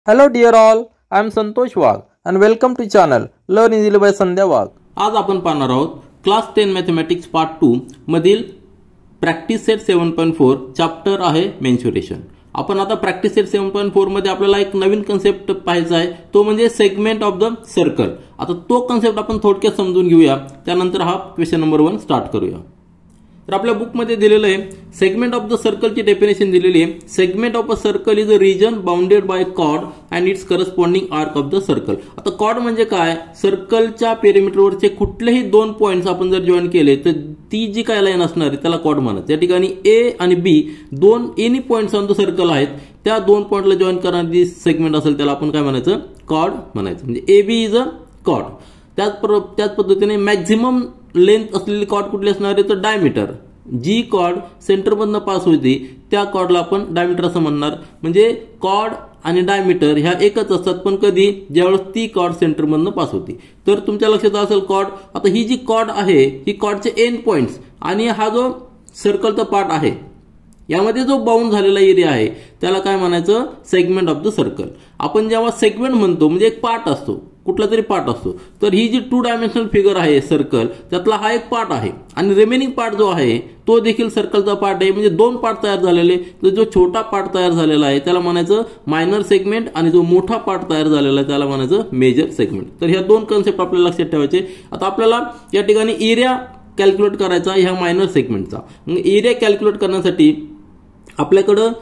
Hello dear all, I am Santosh Wagh and welcome to channel Learn Easily by Sandhya Wagh. आज आपण पाहणार आहोत class 10 mathematics part 2 मधील practice set 7.4 chapter आहे mensuration. आपण आता प्रॅक्टिस सेट 7.4 मध्ये आपल्याला एक नवीन कन्सेप्ट पाहायचा आहे, तो म्हणजे सेगमेंट ऑफ द सर्कल. आता तो कन्सेप्ट आपण थोडक्यात समजून घेऊया, त्यानंतर हा क्वेश्चन नंबर 1 स्टार्ट करूया. तर आपल्या बुक मध्ये दिलेलं आहे सेगमेंट ऑफ द सर्कलची डेफिनेशन दिलेली आहे. Segment of a circle is a region bounded by chord and its corresponding arc of the circle. आता कॉर्ड म्हणजे काय? सर्कलच्या पेरिमीटरवरचे कुठलेही दोन पॉइंट्स आपण जर जॉईन केले तर ती जी काय लाईन असणार आहे त्याला कॉर्ड म्हणतात. या ठिकाणी ए आणि बी दोन any points on the circle आहेत, त्या दोन पॉइंटला जॉईन करणारी सेगमेंट असेल त्याला आपण काय म्हणायचं? कॉर्ड म्हणायचं. म्हणजे A B is a cord. त्याच पद्धतीने मॅक्झिमम लेंथ असलेली कॉर्ड कुठली असणार आहे तर डायमीटर. जी कॉर्ड सेंटरमधनं पास होती त्या कॉर्डला आपण डायमीटर असं म्हणणार. म्हणजे कॉर्ड आणि डायमीटर ह्या एकच असतात, पण कधी? ज्यावेळेस ती कॉर्ड सेंटरमधनं पास होती. तर तुमच्या लक्षात असेल कॉर्ड. आता ही जी कॉर्ड आहे ही कॉर्डचे एंड पॉइंट्स आणि हा जो सर्कलचा पार्ट आहे यामध्ये जो बाउंड झालेला एरिया आहे त्याला काय म्हणायचं? Segment of the circle. आपण जेव्हा सेगमेंट म्हणतो म्हणजे एक पार्ट असतो, कुठला तरी पार्ट असतो, तर ही जी 2 डायमेन्शनल फिगर आहे सर्कल त्यातला हा एक पार्ट आहे आणि रिमेनिंग पार्ट जो आहे तो देखील सर्कलचा पार्ट आहे. म्हणजे दोन पार्ट तयार झालेले, तर जो छोटा पार्ट तयार झालेला आहे त्याला म्हणायचं मायनर सेगमेंट आणि जो मोठा पार्ट तयार झालेला आहे त्याला म्हणायचं मेजर सेगमेंट. तर ह्या दोन कन्सेप्ट आपल्याला लक्षात ठेवायचे. आता आपल्याला या ठिकाणी एरिया कॅल्क्युलेट करायचा ह्या मायनर सेगमेंटचा. मग एरिया कॅल्क्युलेट करण्यासाठी आपल्याकडं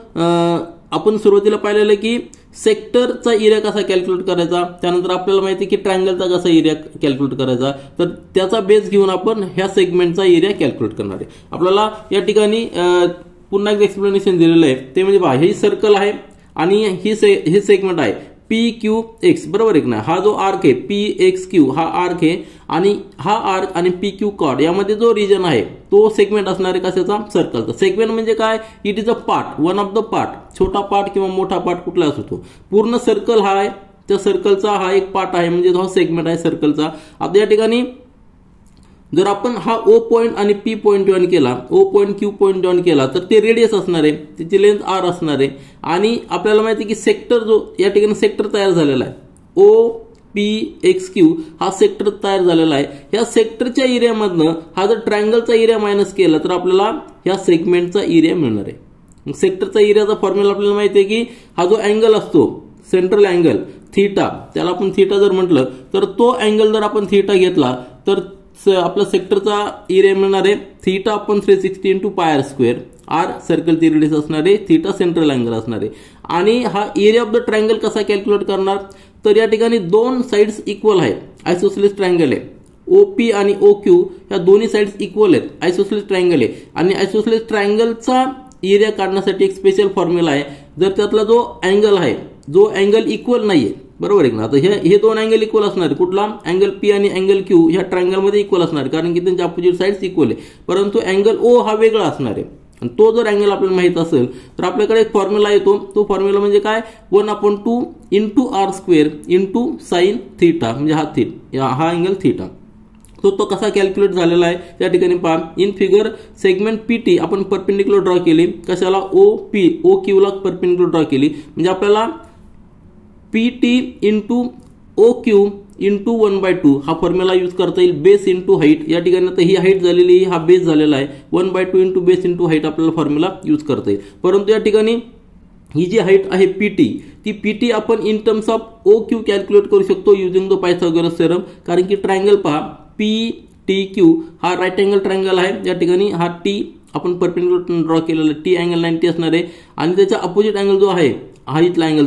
आपण सुरुवातीला पाहिलेलं की सेक्टरचा एरिया कसा कॅल्क्युलेट करायचा, त्यानंतर आपल्याला माहिती की ट्रायंगलचा कसा एरिया कॅल्क्युलेट करायचा, तर त्याचा बेस घेऊन आपण ह्या सेगमेंटचा एरिया कॅल्क्युलेट करणार आहे. आपल्याला या ठिकाणी पुन्हा एक एक्सप्लेनेशन दिलेलं आहे, ते म्हणजे पहा ही सर्कल आहे आणि हे सेगमेंट आहे पी क्यू एक्स, बरोबर आहे ना. हा जो आर्क आहे पी एक्स क्यू हा आर्क आहे आणि हा आर्क आणि पी क्यू कॉर्ड यामध्ये जो रिजन आहे तो सेगमेंट असणार आहे कशाचा? सर्कलचा. सेगमेंट म्हणजे काय? It is a part, one of the part. छोटा पार्ट किंवा मोठा पार्ट कुठला असतो, पूर्ण सर्कल हा आहे त्या सर्कलचा हा एक पार्ट आहे, म्हणजे हा सेगमेंट आहे सर्कलचा. आता या ठिकाणी जर आपण हा ओ पॉइंट आणि पी पॉइंट जॉईन केला, O point Q point join केला, तर ते रेडियस असणार आहे, त्याची लेंथ आर असणार आहे. आणि आपल्याला माहिती की सेक्टर जो या ठिकाणी सेक्टर तयार झालेला आहे ओ पी एक्स क्यू हा सेक्टर तयार झालेला आहे. या सेक्टरच्या एरियामधनं हा जर ट्रायंगलचा एरिया मायनस केला तर आपल्याला ह्या सेगमेंटचा एरिया मिळणार आहे. मग सेक्टरचा एरियाचा फॉर्म्युला आपल्याला माहिती आहे की हा जो अँगल असतो सेंट्रल अँगल थीटा, त्याला आपण थीटा जर म्हटलं तर तो अँगल जर आपण थीटा घेतला तर आपला सेक्टरचा एरिया मिळणार आहे theta upon 360 into pi R square. R सर्कलची रेडियस असणार आहे, थीटा सेंट्रल अँगल असणार आहे. आणि हा एरिया ऑफ द ट्रायंगल कसा कॅल्क्युलेट करणार, तर या ठिकाणी दोन साइड्स इक्वल आहेत. आयसोसेलेस ट्रायंगल आहे ओपी आणि ओ क्यू, ह्या दोन्ही साइड्स इक्वल आहेत. आयसोसेलेस ट्रायंगल आहे आणि आयसोसेलेस ट्रायंगलचा एरिया काढण्यासाठी एक स्पेशल फॉर्म्युला आहे. जर त्यातला जो अँगल आहे जो अँगल इक्वल नाहीये, बरोबर आहे ना. आता हे दोन अँगल इक्वल असणार आहे. कुठला? अँगल पी आणि अँगल क्यू ह्या ट्रायंगलमध्ये इक्वल असणार आहे, कारण की त्यांच्या अपोजिट साइड्स इक्वल आहे. परंतु अँगल ओ हा वेगळा असणार आहे. आणि तो जर अँगल आपल्याला माहित असेल तर आपल्याकडे एक फॉर्म्युला येतो. तो फॉर्म्युला म्हणजे काय? 1/2 into R square into sine theta, म्हणजे हा अँगल थीटा. तो कसा कॅल्क्युलेट झालेला आहे त्या ठिकाणी पहा. इन फिगर सेगमेंट पीटी आपण परपेंडिक्युलर ड्रॉ केली. कशाला? ओ क्यू ला परपेंडिक्युलर ड्रॉ केली. म्हणजे आपल्याला PT into O Q into 1/2 हा फॉर्म्युला यूज करता येईल. बेस इंटू हाईट, या ठिकाणी आता ही हाईट झालेली हा बेस झालेला आहे. 1/2 इंटू बेस इंटू हाईट आपल्याला फॉर्म्युला यूज करता येईल. परंतु या ठिकाणी ही जी हाईट आहे पीटी, ती पीटी आपण in terms of O Q calculate करू शकतो युजिंग द पायथागोरस थेरम. कारण की ट्रायंगल पहा पी टी क्यू हा राईट अँगल ट्रायंगल आहे. या ठिकाणी हा टी आपण परपेंडिक्युलर ड्रॉ केलेला टी अँगल 90 असणार आहे आणि त्याचा अपोजिट अँगल जो आहे हा इथला अँगल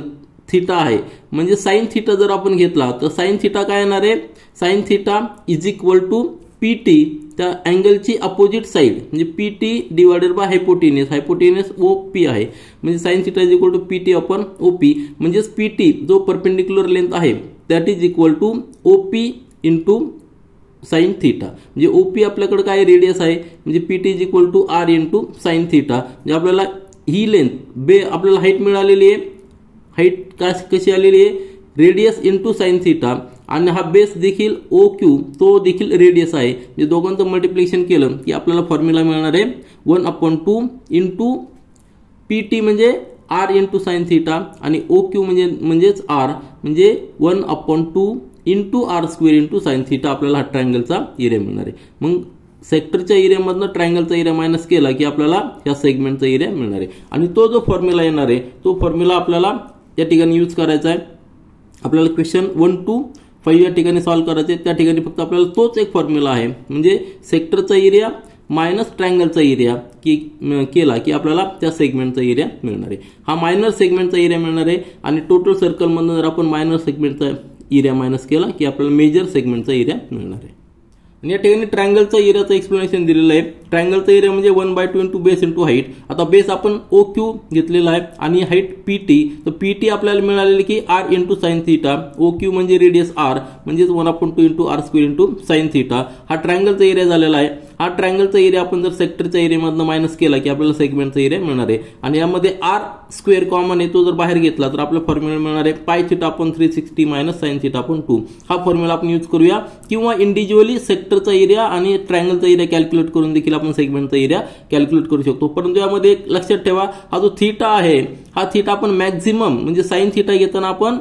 थीटा आहे. म्हणजे साइन थीटा जर आपण घेतला तर साइन थीटा काय येणार आहे? Sine theta is equal to PT, त्या अँगलची अपोजिट साइड म्हणजे PT divided by hypotenuse O P आहे. म्हणजे sine theta is equal to PT upon OP. म्हणजेच पीटी जो परपेंडिक्युलर लेंथ आहे that is equal to OP into sine theta. म्हणजे OP आपल्याकडे काय रेडियस आहे, म्हणजे PT is equal to R into sine theta. म्हणजे आपल्याला ही लेंथ आपल्याला हाईट मिळालेली आहे. हाईट कशी आलेली आहे? Radius into sine theta. आणि हा बेस देखील ओ क्यू तो देखील रेडियस आहे. म्हणजे दोघांचं मल्टिप्लिकेशन केलं की आपल्याला फॉर्म्युला मिळणार आहे 1/2 इंटू पीटी म्हणजे आर इंटू साइन थिटा आणि ओ क्यू म्हणजेच आर म्हणजे 1/2 into R square into sine theta आपल्याला हा ट्रायंगलचा एरिया मिळणार आहे. मग सेक्टरच्या एरियामधनं ट्रायंगलचा एरिया मायनस केला की आपल्याला या सेगमेंटचा एरिया मिळणार आहे. आणि तो जो फॉर्म्युला येणार आहे तो फॉर्म्युला आपल्याला या ठिकाणी यूज करायचा आहे. आपल्याला क्वेश्चन 1 to 5 या ठिकाणी सॉल्व्ह करायचे. त्या ठिकाणी फक्त आपल्याला तोच एक फॉर्म्युला आहे, म्हणजे सेक्टरचा एरिया मायनस ट्रायंगलचा एरिया केला की आपल्याला त्या सेगमेंटचा एरिया मिळणार आहे. हा मायनर सेगमेंटचा एरिया मिळणार आहे आणि टोटल सर्कलमधून जर आपण मायनर सेगमेंटचा एरिया मायनस केला की आपल्याला मेजर सेगमेंटचा एरिया मिळणार आहे. आणि या ठिकाणी ट्रायंगलचा एरियाचं एक्सप्लेनेशन दिलेलं आहे. ट्रायंगलचा एरिया म्हणजे 1/2 इंटू बेस इंटू हाईट. आता बेस आपण OQ घेतलेला आहे आणि हाईट PT. तर PT आपल्याला मिळालेली की R into sine theta. OQ म्हणजे रेडियस R म्हणजेच 1/2 into R square into sine theta. हा ट्रायंगलचा एरिया झालेला आहे. हा ट्रायंगलचा एरिया आपण जर सेक्टरच्या एरियामधनं मायनस केला की आपल्याला सेगमेंटचा एरिया मिळणार आहे. आणि यामध्ये R स्क्वेअर कॉमन आहे, तो जर बाहेर घेतला तर आपला फॉर्म्युला मिळणार आहे पाय theta upon 360 minus sine theta upon 2. हा फॉर्म्युला आपण यूज करूया किंवा इंडिव्हिज्युअली सेक्टरचा एरिया आणि ट्रायंगलचा एरिया कॅल्क्युलेट करून देखील आपण सेगमेंटचा एरिया कॅल्क्युलेट करू शकतो. परंतु यामध्ये एक लक्षात ठेवा, हा जो थिटा आहे हा थिटा आपण मॅक्झिमम म्हणजे साइन थिटा घेताना आपण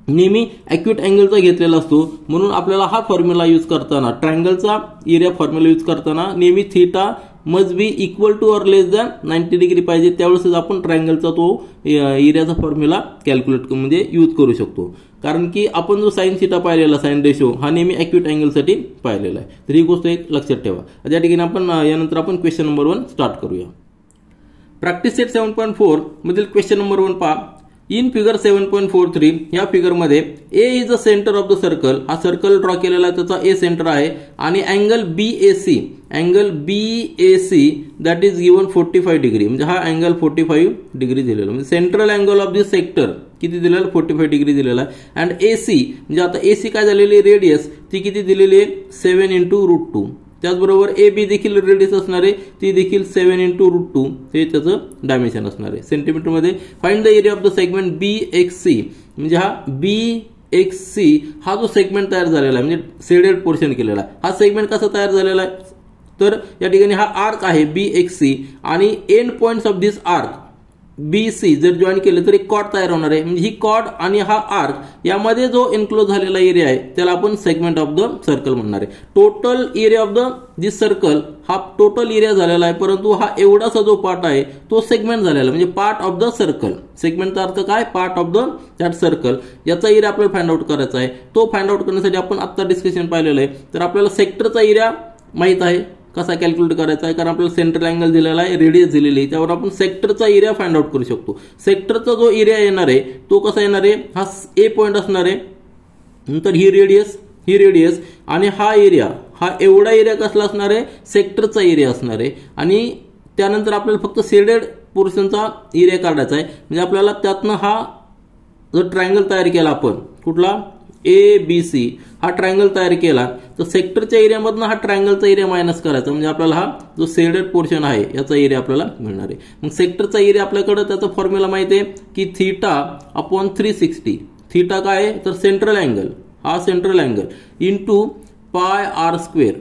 नेहमी ॲक्यूट अँगलचा घेतलेला असतो. म्हणून आपल्याला हा फॉर्म्युला यूज करताना ट्रायंगलचा एरिया फॉर्म्युला यूज करताना नेहमी theta must be equal to or less than 90 degree पाहिजे. त्यावेळेस आपण ट्रायंगलचा तो एरियाचा फॉर्म्युला कॅल्क्युलेट म्हणजे यूज करू शकतो. कारण की आपण जो साइन थिटा पाहिलेला साइन रेशो हा नेहमी ॲक्यूट अँगलसाठी पाहिलेला आहे. तर ही गोष्ट एक लक्षात ठेवा. त्या ठिकाणी आपण यानंतर आपण क्वेश्चन नंबर 1 स्टार्ट करूया. प्रॅक्टिस सेट 7.4 मधील क्वेश्चन नंबर 1 पहा. इन फिगर 7.43 या फिगरमध्ये A is the centre of the circle. हा सर्कल ड्रॉ केलेला त्याचा ए सेंटर आहे आणि angle BAC that is given 45 degree. म्हणजे हा अँगल 45 डिग्री दिलेला, म्हणजे central angle of this sector किती दिलेला 45 डिग्री दिलेला आहे. अँड AC म्हणजे आता AC काय झालेली रेडियस ती किती दिलेली आहे 7 इंटू रूट 2. त्याचबरोबर AB देखील रेडियस असणार आहे, ती देखील 7 इंटू रूट 2 हे त्याचं डायमेन्शन असणार आहे सेंटीमीटरमध्ये. Find the area of the segment BXC. म्हणजे हा BXC हा जो सेगमेंट तयार झालेला आहे म्हणजे शेडेड पोर्शन केलेला आहे, हा सेगमेंट कसा तयार झालेला आहे तर या ठिकाणी हा आर्क आहे BXC आणि end points of this arc BC जर जॉईन केले तर एक कॉर्ड तयार होणार आहे. म्हणजे ही कॉर्ड आणि हा आर्क यामध्ये जो एन्क्लोज झालेला एरिया आहे त्याला आपण सेगमेंट ऑफ द सर्कल म्हणणार आहे. Total area of the this circle हा टोटल एरिया झालेला आहे, परंतु हा एवढासा जो पार्ट आहे तो सेगमेंट झालेला म्हणजे पार्ट ऑफ द सर्कल. सेगमेंटचा अर्थ काय part of the that circle. याचा एरिया आपल्याला फाइंड आउट करायचा आहे. तो फाइंड आउट करण्यासाठी आपण आता डिस्कशन पाहिलेलं आहे. तर आपल्याला सेक्टरचा एरिया माहित आहे कसा कॅल्क्युलेट करायचा आहे, कारण आपल्याला सेंट्रल अँगल दिलेला आहे, रेडियस दिलेली आहे, त्यावर आपण सेक्टरचा एरिया फाइंड आउट करू शकतो. सेक्टरचा जो एरिया येणार आहे तो कसा येणार आहे, हा A पॉइंट असणार आहे, नंतर ही रेडियस आणि हा एरिया, हा एवढा एरिया कसला असणार आहे सेक्टरचा एरिया असणार आहे. आणि त्यानंतर आपल्याला फक्त शेडेड पोर्शनचा एरिया काढायचा आहे. म्हणजे आपल्याला त्यातनं हा जर ट्रायंगल तयार केला आपण कुठला ABC हा ट्रायंगल तयार केला तर सेक्टरच्या एरियामधनं हा ट्रायंगलचा एरिया मायनस करायचा, म्हणजे आपल्याला हा जो शेडेड पोर्शन आहे याचा एरिया आपल्याला मिळणार आहे. मग सेक्टरचा एरिया आपल्याकडे त्याचा फॉर्म्युला माहिती आहे की थिटा अपॉन 360. थिटा काय आहे तर सेंट्रल अँगल, हा central angle into pi R square.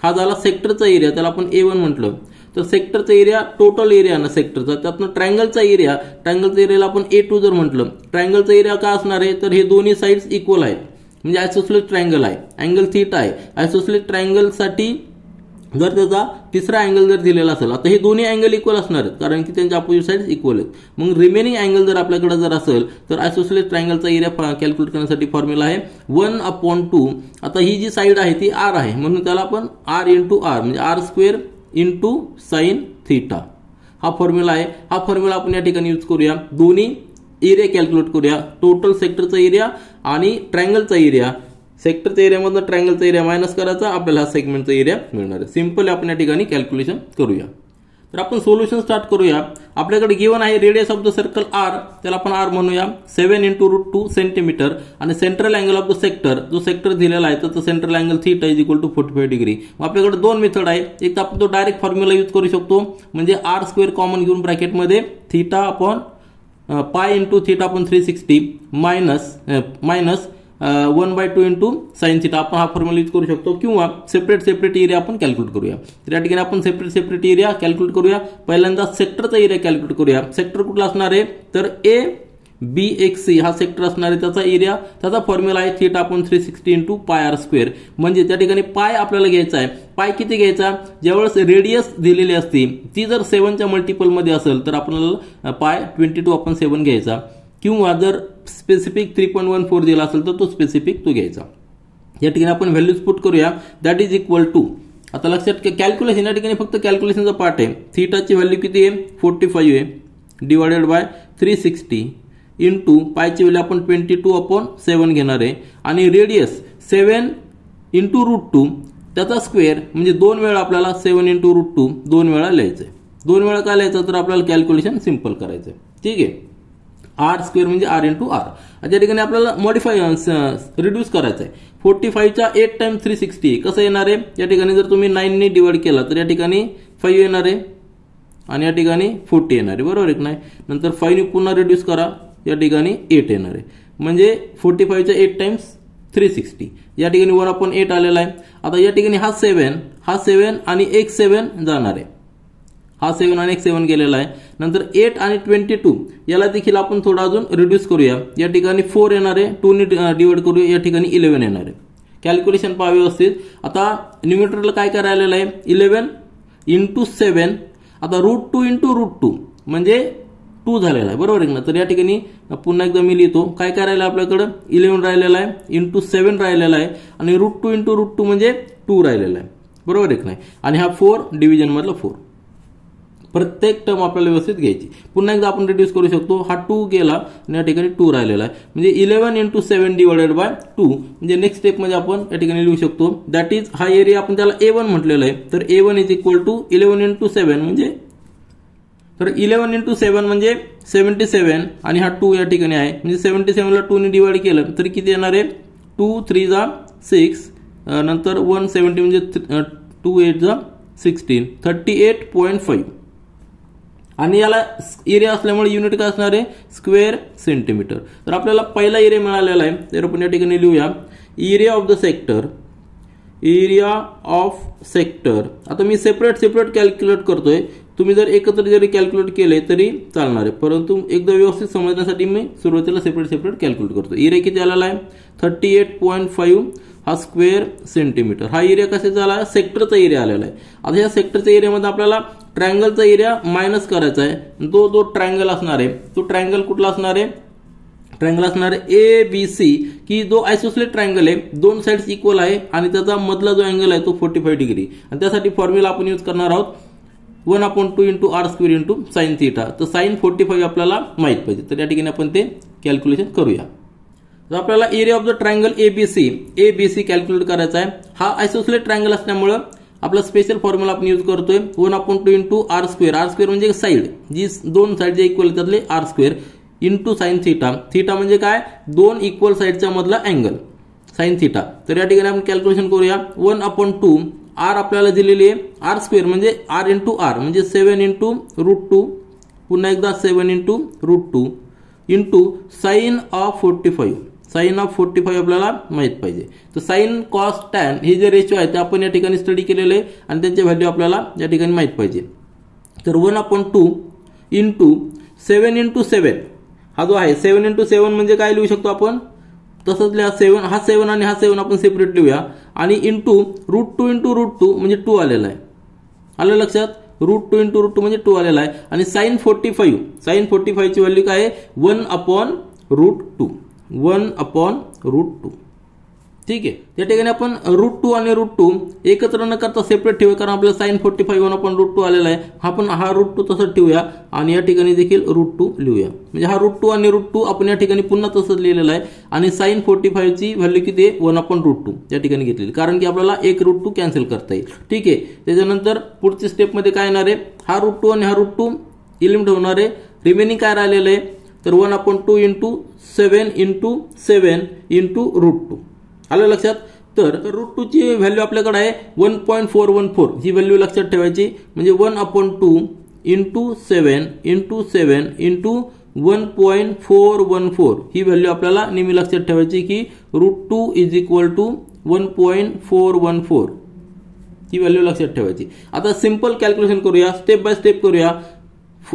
हा झाला सेक्टरचा एरिया, त्याला आपण A1 म्हटलं. तर सेक्टरचा एरिया टोटल एरिया ना सेक्टरचा, त्यातनं ट्रायंगलचा एरियाला आपण A2 जर म्हटलं. ट्रायंगलचा एरिया काय असणार आहे तर हे दोन्ही साइड्स इक्वल आहेत, म्हणजे आयसोसेलेस ट्रायंगल आहे, अँगल थीटा आहे. आयसोसेलेस ट्रायंगलसाठी जर त्याचा तिसरा अँगल जर दिलेला असेल, आता हे दोन्ही अँगल इक्वल असणार आहेत कारण की त्यांच्या अपोजिट साइड्स इक्वल आहेत. मग रिमेनिंग अँगल जर आपल्याकडे जर असेल तर आयसोसेलेस ट्रायंगलचा एरिया कॅल्क्युलेट करण्यासाठी फॉर्म्युला आहे 1/2. आता ही जी साइड आहे ती R आहे म्हणून त्याला आपण R इंटू R म्हणजे R square into sine theta हा फॉर्म्युला आहे. हा फॉर्म्युला आपण या ठिकाणी यूज करूया. दोन्ही एरिया कॅल्क्युलेट करूया, टोटल सेक्टरचा एरिया आणि ट्रायंगलचा एरिया. सेक्टरच्या एरियामधून ट्रायंगलचा एरिया मायनस करायचा, आपल्याला हा सेगमेंटचा एरिया मिळणार आहे. सिंपल आपण या ठिकाणी कॅल्क्युलेशन करूया. तर आपण सोल्युशन स्टार्ट करूया. आपल्याकडे गिवन आहे radius of the circle R, त्याला आपण R म्हणूया 7 इंटू रूट 2 सेंटीमीटर. आणि central angle of the sector, जो सेक्टर दिलेला आहे तर central angle theta is equal to 45 degree. मग आपल्याकडे दोन मेथड आहे. एक तर आपण तो डायरेक्ट फॉर्म्युला यूज करू शकतो, म्हणजे आर स्क्वेअर कॉमन घेऊन ब्रॅकेटमध्ये theta upon pi into theta upon 360 minus 1/2 into sine theta आपण हा फॉर्म्युला यूज करू शकतो, किंवा सेपरेट एरिया आपण कॅल्क्युलेट करूया. तर या ठिकाणी आपण सेपरेट एरिया कॅल्क्युलेट करूया. पहिल्यांदा सेक्टरचा एरिया कॅल्क्युलेट करूया. सेक्टर कुठला असणार आहे, तर ABXC हा सेक्टर असणार आहे. त्याचा एरिया, त्याचा फॉर्म्युला आहे theta upon 360 into pi R square. म्हणजे त्या ठिकाणी पाय आपल्याला घ्यायचा आहे. पाय किती घ्यायचा, ज्यावेळेस रेडियस दिलेली असते ती जर 7च्या मल्टिपलमध्ये असेल तर आपल्याला पाय 22/7 घ्यायचा, किंवा जर स्पेसिफिक 3.14 दिला असेल तर तो स्पेसिफिक तो घ्यायचा. या ठिकाणी आपण व्हॅल्यूज पुट करूया. दॅट इज इक्वल टू, आता लक्षात कॅल्क्युलेशन, या ठिकाणी फक्त कॅल्क्युलेशनचा पार्ट आहे. थिटाची व्हॅल्यू किती आहे, 45 आहे, डिवायडेड बाय 360 इंटू पायची व्हॅल्यू आपण 22/7 घेणार आहे, आणि रेडियस 7 इंटू √2 त्याचा स्क्वेअर, म्हणजे 2 वेळा आपल्याला 7 इंटू √2 2 वेळा लिहायचं आहे. 2 वेळा का लिहायचं, तर आपल्याला कॅल्क्युलेशन सिंपल करायचं आहे. ठीक आहे. आर स्क्वेअर म्हणजे आर इंटू आर. या ठिकाणी आपल्याला मॉडिफाय रिड्यूस करायचं आहे. 45च्या 8 टाइम्स 360 कसं येणार आहे, या ठिकाणी जर तुम्ही 9 ने डिवाइड केला तर या ठिकाणी 5 येणार आहे, आणि या ठिकाणी 40 येणार आहे, बरोबर आहे की नाही. नंतर 5 ने पुन्हा रिड्यूस करा, या ठिकाणी 8 येणार आहे. म्हणजे 45च्या 8 टाइम्स 360, या ठिकाणी 1/8 आलेला आहे. आता या ठिकाणी हा 7 आणि एक 7 जाणार आहे, हा 7 आणि एक 7 गेलेला आहे. नंतर 8 आणि 22 याला देखील आपण थोडा अजून रिड्यूस करूया. या ठिकाणी 4 येणार आहे, 2 ने डिवाइड करूया, या ठिकाणी 11 येणार आहे. कॅल्क्युलेशन पहा व्यवस्थित. आता न्यूमरेटरला काय करायला आहे, 11 इंटू 7, आता √2 इंटू √2 म्हणजे 2 झालेला आहे, बरोबर आहे ना. तर या ठिकाणी पुन्हा एकदा मी लिहितो, काय करायला आपल्याकडं 11 राहिलेला आहे, इंटू 7 राहिलेला आहे, आणि √2 इंटू √2 म्हणजे 2 राहिलेला आहे, बरोबर आहे की नाही. आणि हा 4 डिव्हिजन मधला 4. प्रत्येक टर्म आपल्याला व्यवस्थित घ्यायची. पुन्हा एकदा आपण रिड्यूस करू शकतो. हा 2 गेला आणि या ठिकाणी 2 राहिलेला आहे, म्हणजे 11 इंटू 7 डिवायडेड बाय 2. म्हणजे नेक्स्ट स्टेपमध्ये आपण या ठिकाणी लिहू शकतो. दॅट इज, हा एरिया आपण त्याला A1 म्हटलेला आहे, तर A1 is equal to 11 into 7 म्हणजे, तर 11 इंटू 7 म्हणजे 77, आणि हा 2 या ठिकाणी आहे, म्हणजे 77ला 2 ने डिवाइड केलं तर किती येणार आहे, 2 3 जा 6, नंतर 170 म्हणजे 2 8 जा 16, 38.5. आणि याला एरिया असल्यामुळे युनिट काय असणार आहे, स्क्वेअर सेंटीमीटर. तर आपल्याला पहिला एरिया मिळालेला आहे, तर आपण या ठिकाणी लिहूया area of the sector. Area of sector, आता मी सेपरेट कॅल्क्युलेट करतोय. तुम्ही जर एकत्र जरी कॅल्क्युलेट केले तरी चालणार आहे, परंतु एकदा व्यवस्थित समजण्यासाठी मी सुरुवातीला सेपरेट कॅल्क्युलेट करतो. एरिया किती आलेला आहे, 38.5 हा स्क्वेअर सेंटीमीटर. हा एरिया कशाचा आला, सेक्टरचा एरिया आलेला आहे. आता या सेक्टरच्या एरियामध्ये आपल्याला ट्रायंगलचा एरिया मायनस करायचा आहे. जो ट्रायंगल असणार आहे तो ट्रायंगल कुठला असणार आहे, ट्रायंगल असणार आहे ABC, की जो आयसोसेलेस ट्रायंगल आहे, 2 साइड्स इक्वल आहे, आणि त्याचा मधला जो अँगल आहे तो 45 डिग्री. आणि त्यासाठी फॉर्म्युला आपण यूज करणार आहोत 1/2 into R square into sine theta. तर साइन 45 आपल्याला माहित पाहिजे, तर या ठिकाणी आपण ते कॅल्क्युलेशन करूया. तर आपल्याला area of the triangle ABC calculate करायचा आहे. हा आयसोसेलेस ट्रायंगल असल्यामुळे आपला स्पेशल फॉर्म्युला आपण यूज करतोय 1/2 into R square. R square म्हणजे साइड, जी 2 साइड जे इक्वल त्यातले R square, into sine theta. Theta म्हणजे काय, 2 इक्वल साइडच्या मधला अँगल, साइन थिटा. तर या ठिकाणी आपण कॅल्क्युलेशन करूया. 1/2 आर आपल्याला दिलेली आहे, आर स्क्वेअर म्हणजे आर इंटू आर म्हणजे 7 इंटू √2, पुन्हा एकदा 7 into √2 into sine of 45. Sine of 45 आपल्याला माहित पाहिजे. तर साइन कॉस टॅन हे जे रेशो आहे ते आपण या ठिकाणी स्टडी केलेले आहे, आणि त्यांचे व्हॅल्यू आपल्याला या ठिकाणी माहित पाहिजे. तर 1/2 इंटू 7 इंटू 7 हा जो आहे, 7 इंटू 7 म्हणजे काय लिहू शकतो आपण, तसंच लिहा 7, हा 7 आणि हा 7 आपण सेपरेट लिहूया, आणि इंटू √2 इंटू √2 म्हणजे 2 आलेला आहे. आलं लक्षात, √2 इंटू √2 म्हणजे 2 आलेला आहे. आणि साइन 45 ची व्हॅल्यू काय आहे, 1/√2. 1/√2. ठीक आहे. त्या ठिकाणी आपण √2 आणि √2 एकत्र न करता सेपरेट ठेवूया, कारण आपल्याला साइन 45 1/√2 आलेला आहे. आपण हा √2 तसंच ठेवूया, आणि या ठिकाणी देखील √2 लिहूया. म्हणजे हा √2 आणि √2 आपण या ठिकाणी पुन्हा तसंच लिहिलेला आहे, आणि साइन 45 ची व्हॅल्यू किती आहे, 1/√2 या ठिकाणी घेतलेली, कारण की आपल्याला एक √2 कॅन्सल करता येईल. ठीक आहे. त्याच्यानंतर पुढच्या स्टेपमध्ये काय येणार आहे, हा √2 आणि हा √2 इलिमिनेट होणार आहे. रिमेनिंग काय राहिलेलं आहे, तर 1/2 इंटू 7 इंटू 7 इंटू √2. आलं लक्षात. तर √2 ची व्हॅल्यू आपल्याकडे आहे 1.414. ही व्हॅल्यू लक्षात ठेवायची. म्हणजे 1/2 इंटू 7 इंटू 7 इंटू 1.414 ही व्हॅल्यू आपल्याला नेहमी लक्षात ठेवायची की √2 इज इक्वल टू 1.414 ही व्हॅल्यू लक्षात ठेवायची. आता सिंपल कॅल्क्युलेशन करूया, स्टेप बाय स्टेप करूया.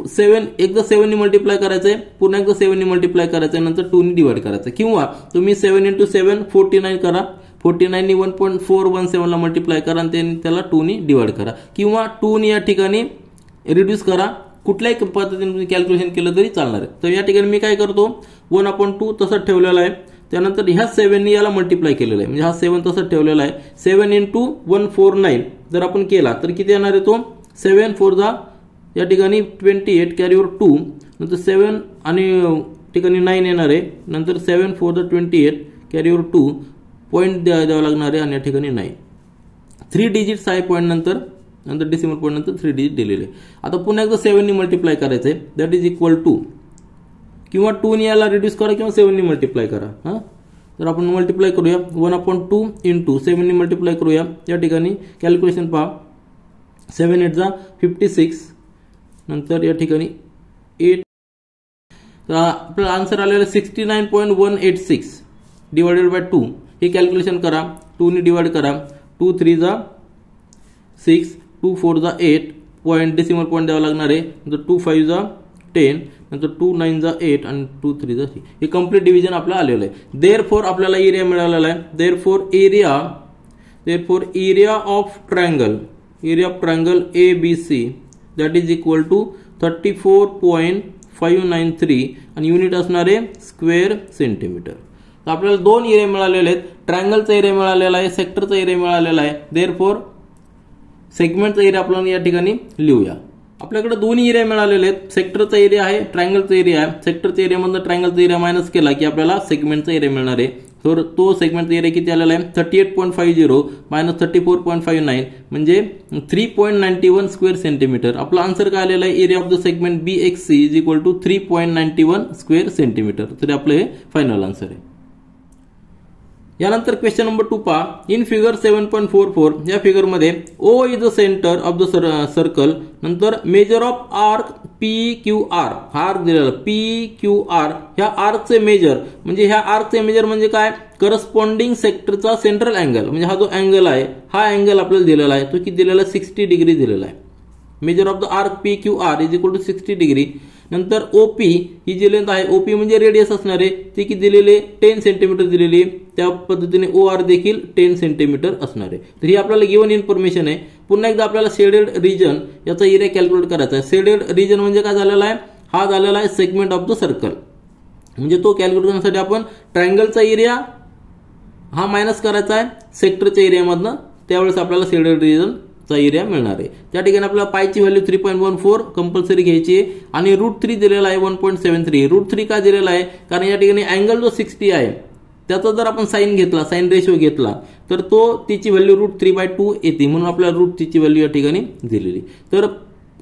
7 एकदा 7 ने मल्टिप्लाय करायचंय, पुन्हा एकदा 7 ने मल्टिप्लाय करायचंय, नंतर 2 ने डिवाइड करायचं. किंवा तुम्ही 7 × 7 49 करा, 49 ने 1.417 ला मल्टिप्लाय करा आणि त्याला 2 ने डिवाइड करा. किंवा 2 ने या ठिकाणी रिड्यूस करा. कुठल्याही पद्धतीने तुम्ही कॅल्क्युलेशन केलं तरी चालणार आहे. तर या ठिकाणी मी काय करतो, 1/2 तसंच ठेवलेला आहे. त्यानंतर ह्या 7 ने याला मल्टिप्लाय केलेलं आहे, म्हणजे हा 7 तसंच ठेवलेला आहे. 7 × 149 जर आपण केला तर किती येणार आहे तो, 7 4 जा या ठिकाणी 28 कॅरीवर 2, नंतर 7 आणि ठिकाणी 9 येणार आहे. नंतर 7 4 जा 28 कॅरीवर 2 पॉईंट द्यावं लागणार आहे आणि या ठिकाणी 9 3 डिजिट्स आहे पॉईंट नंतर डेसिमल पॉईंट नंतर 3 डिजिट दिलेले. आता पुन्हा एकदा 7 ने मल्टिप्लाय करायचंय, दॅट इज इक्वल टू किंवा 2 ने याला रिड्यूस करा किंवा 7 ने मल्टिप्लाय करा. तर आपण मल्टिप्लाय करूया 1/2 × 7 ने मल्टिप्लाय करूया. या ठिकाणी कॅल्क्युलेशन पहा, 7 8 जा 56, नंतर या ठिकाणी 8. तर आपला आन्सर आलेला 69.186 डिवायडेड बाय 2. हे कॅल्क्युलेशन करा, 2 ने डिवाइड करा. 2 3 जा 6, 2 4 जा 8 पॉईंट डेसिमल पॉईंट द्यावा लागणार आहे. नंतर 2 5 जा 10, नंतर 2 9 जा 8 आणि 2 3 जा 3. हे कम्प्लीट डिव्हिजन आपल्याला आलेलं आहे. देअरफॉर आपल्याला एरिया मिळालेला आहे. Therefore area of triangle ABC that is equal to 34.593 आणि युनिट असणार आहे स्क्वेअर सेंटीमीटर. तर आपल्याला 2 एरिया मिळालेले आहेत. ट्रायंगलचा एरिया मिळालेला आहे, सेक्टरचा एरिया मिळालेला आहे. देअरफॉर सेगमेंटचा एरिया आपण या ठिकाणी लिहूया. आपल्याकडे दोन्ही एरिया मिळालेले आहेत. सेक्टरचा एरिया आहे, ट्रायंगलचा एरिया आहे. सेक्टरच्या एरियामधून ट्रायंगलचा एरिया मायनस केला की आपल्याला सेगमेंटचा एरिया मिळणार आहे. तर तो सेगमेंटचा एरिया किती आलेला आहे, 38.50 मायनस 34.59 म्हणजे 3.91 स्क्वेअर सेंटीमीटर. आपला आन्सर काय आलेला आहे, area of the segment BXC is equal to 3.91 square centimetre. तर आपलं हे फायनल आन्सर आहे. यानंतर क्वेश्चन नंबर 2 पहा. इन फिगर 7.44 या फिगर मध्ये O is the centre of the circle. नंतर मेजर ऑफ आर्क PQR, हा आर्क दिलेला PQR, ह्या आर्कचे मेजर म्हणजे काय, करस्पॉन्डिंग सेक्टरचा सेंट्रल अँगल, म्हणजे हा जो अँगल आहे हा अँगल आपल्याला दिलेला आहे. तो किती दिलेला आहे, 60 डिग्री दिलेला आहे. Measure of the arc PQR is equal to 60 degree. नंतर OP ही जी लेंथ आहे, OP म्हणजे रेडियस असणार आहे, ती किती दिलेली 10 सेंटीमीटर दिलेली. त्या पद्धतीने OR देखील 10 सेंटीमीटर असणार आहे. तर ही आपल्याला गिवन इन्फॉर्मेशन आहे. पुन्हा एकदा आपल्याला शेडेड रिजन याचा एरिया कॅल्क्युलेट करायचा आहे. शेडेड रिजन म्हणजे काय झालेला आहे, हा झालेला आहे सेगमेंट ऑफ द सर्कल. म्हणजे तो कॅल्क्युलेट करण्यासाठी आपण ट्रायंगलचा एरिया हा मायनस करायचा आहे सेक्टरच्या एरियामधनं, त्यावेळेस आपल्याला शेडेड रिजन चा एरिया मिळणार आहे. त्या ठिकाणी आपल्याला पायची व्हॅल्यू 3.14 कंपल्सरी घ्यायची आहे आणि √3 दिलेला आहे 1.73. √3 का दिलेला आहे, कारण या ठिकाणी अँगल जो 60 आहे त्याचा जर आपण साइन घेतला, साइन रेशो घेतला तर तो तिची व्हॅल्यू √3/2 येते, म्हणून आपल्याला √3 ची व्हॅल्यू या ठिकाणी दिलेली. तर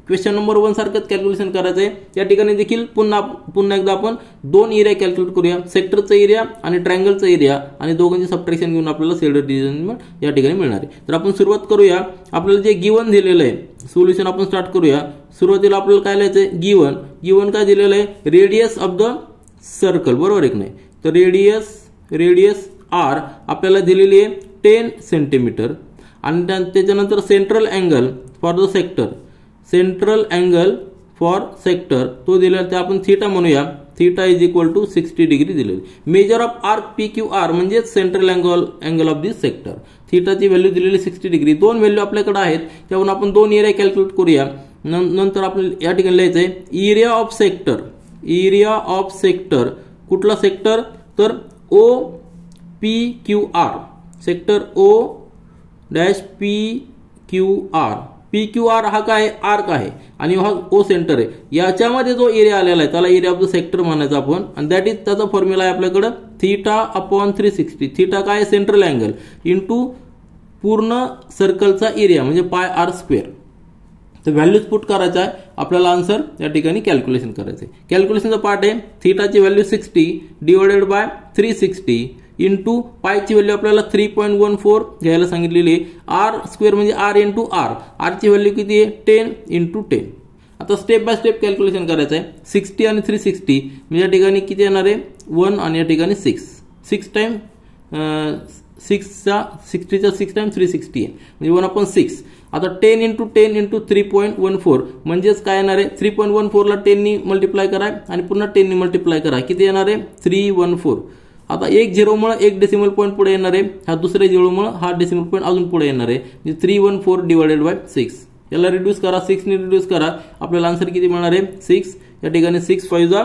क्वेश्चन नंबर 1 सारखंच कॅल्क्युलेशन करायचं आहे. या ठिकाणी देखील पुन्हा एकदा आपण 2 एरिया कॅल्क्युलेट करूया, सेक्टरचा एरिया आणि ट्रायंगलचा एरिया, आणि दोघांची सबट्रॅक्शन घेऊन आपल्याला शेडेड रिजन या ठिकाणी मिळणार आहे. तर आपण सुरुवात करूया. आपल्याला जे गिवन दिलेलं आहे सोल्युशन आपण स्टार्ट करूया. सुरुवातीला आपल्याला काय लिहायचं आहे, गिवन काय दिलेलं आहे, रेडियस ऑफ द सर्कल, बरोबर आहे की नाही. तर रेडियस R आपल्याला दिलेली आहे 10 सेंटीमीटर आणि त्याच्यानंतर सेंट्रल अँगल फॉर सेक्टर तो दिलेला, ते आपण थीटा म्हणूया. Theta is equal to 60 degree दिलेली. मेजर ऑफ आर्क PQR म्हणजे central angle of this sector. थीटाची व्हॅल्यू दिलेली 60 डिग्री. 2 व्हॅल्यू आपल्याकडे आहेत, त्यावरून आपण 2 एरिया कॅल्क्युलेट करूया. नंतर आपल्याला या ठिकाणी लिहायचं आहे एरिया ऑफ सेक्टर. कुठला सेक्टर, तर OPQR, सेक्टर PQR हा काय आर्क आहे आणि हा O सेंटर आहे. याच्यामध्ये जो एरिया आलेला आहे त्याला एरिया ऑफ द सेक्टर म्हणायचं आपण, आणि दॅट इज त्याचा फॉर्म्युला आहे आपल्याकडे θ/360. थीटा काय, सेंट्रल अँगल इंटू पूर्ण सर्कलचा एरिया म्हणजे πr². तर व्हॅल्यूज पुट करायचा आहे आपल्याला, आन्सर या ठिकाणी कॅल्क्युलेशन करायचं आहे. कॅल्क्युलेशनचा पार्ट आहे, थीटाची व्हॅल्यू 60 डिवायडेड बाय 360 इंटू पायची व्हॅल्यू आपल्याला 3.14 घ्यायला सांगितलेली आहे. R² म्हणजे R इंटू R. R ची व्हॅल्यू किती आहे, 10 इंटू 10. आता स्टेप बाय स्टेप कॅल्क्युलेशन करायचं आहे. 60 आणि 360 म्हणजे या ठिकाणी किती येणार आहे 1 आणि या ठिकाणी 6 टाइम 6चा 60चा 6 टाइम 360 आहे म्हणजे 1/6. आता 10 × 10 × 3.14 म्हणजेच काय येणार आहे 3.14 ला 10 नी मल्टिप्लाय करा आणि पुन्हा 10 नी मल्टिप्लाय करा किती येणार आहे 314. आता एक झिरोमुळे एक डेसिमल पॉईंट पुढे येणार आहे, हा दुसऱ्या झिरोमुळे हा डेसिमल पॉईंट अजून पुढे येणार आहे म्हणजे 314 डिवायडेड बाय 6. याला रिड्यूस करा 6 ने रिड्यूस करा आपल्याला आन्सर किती मिळणार आहे 6. या ठिकाणी 6 5 जा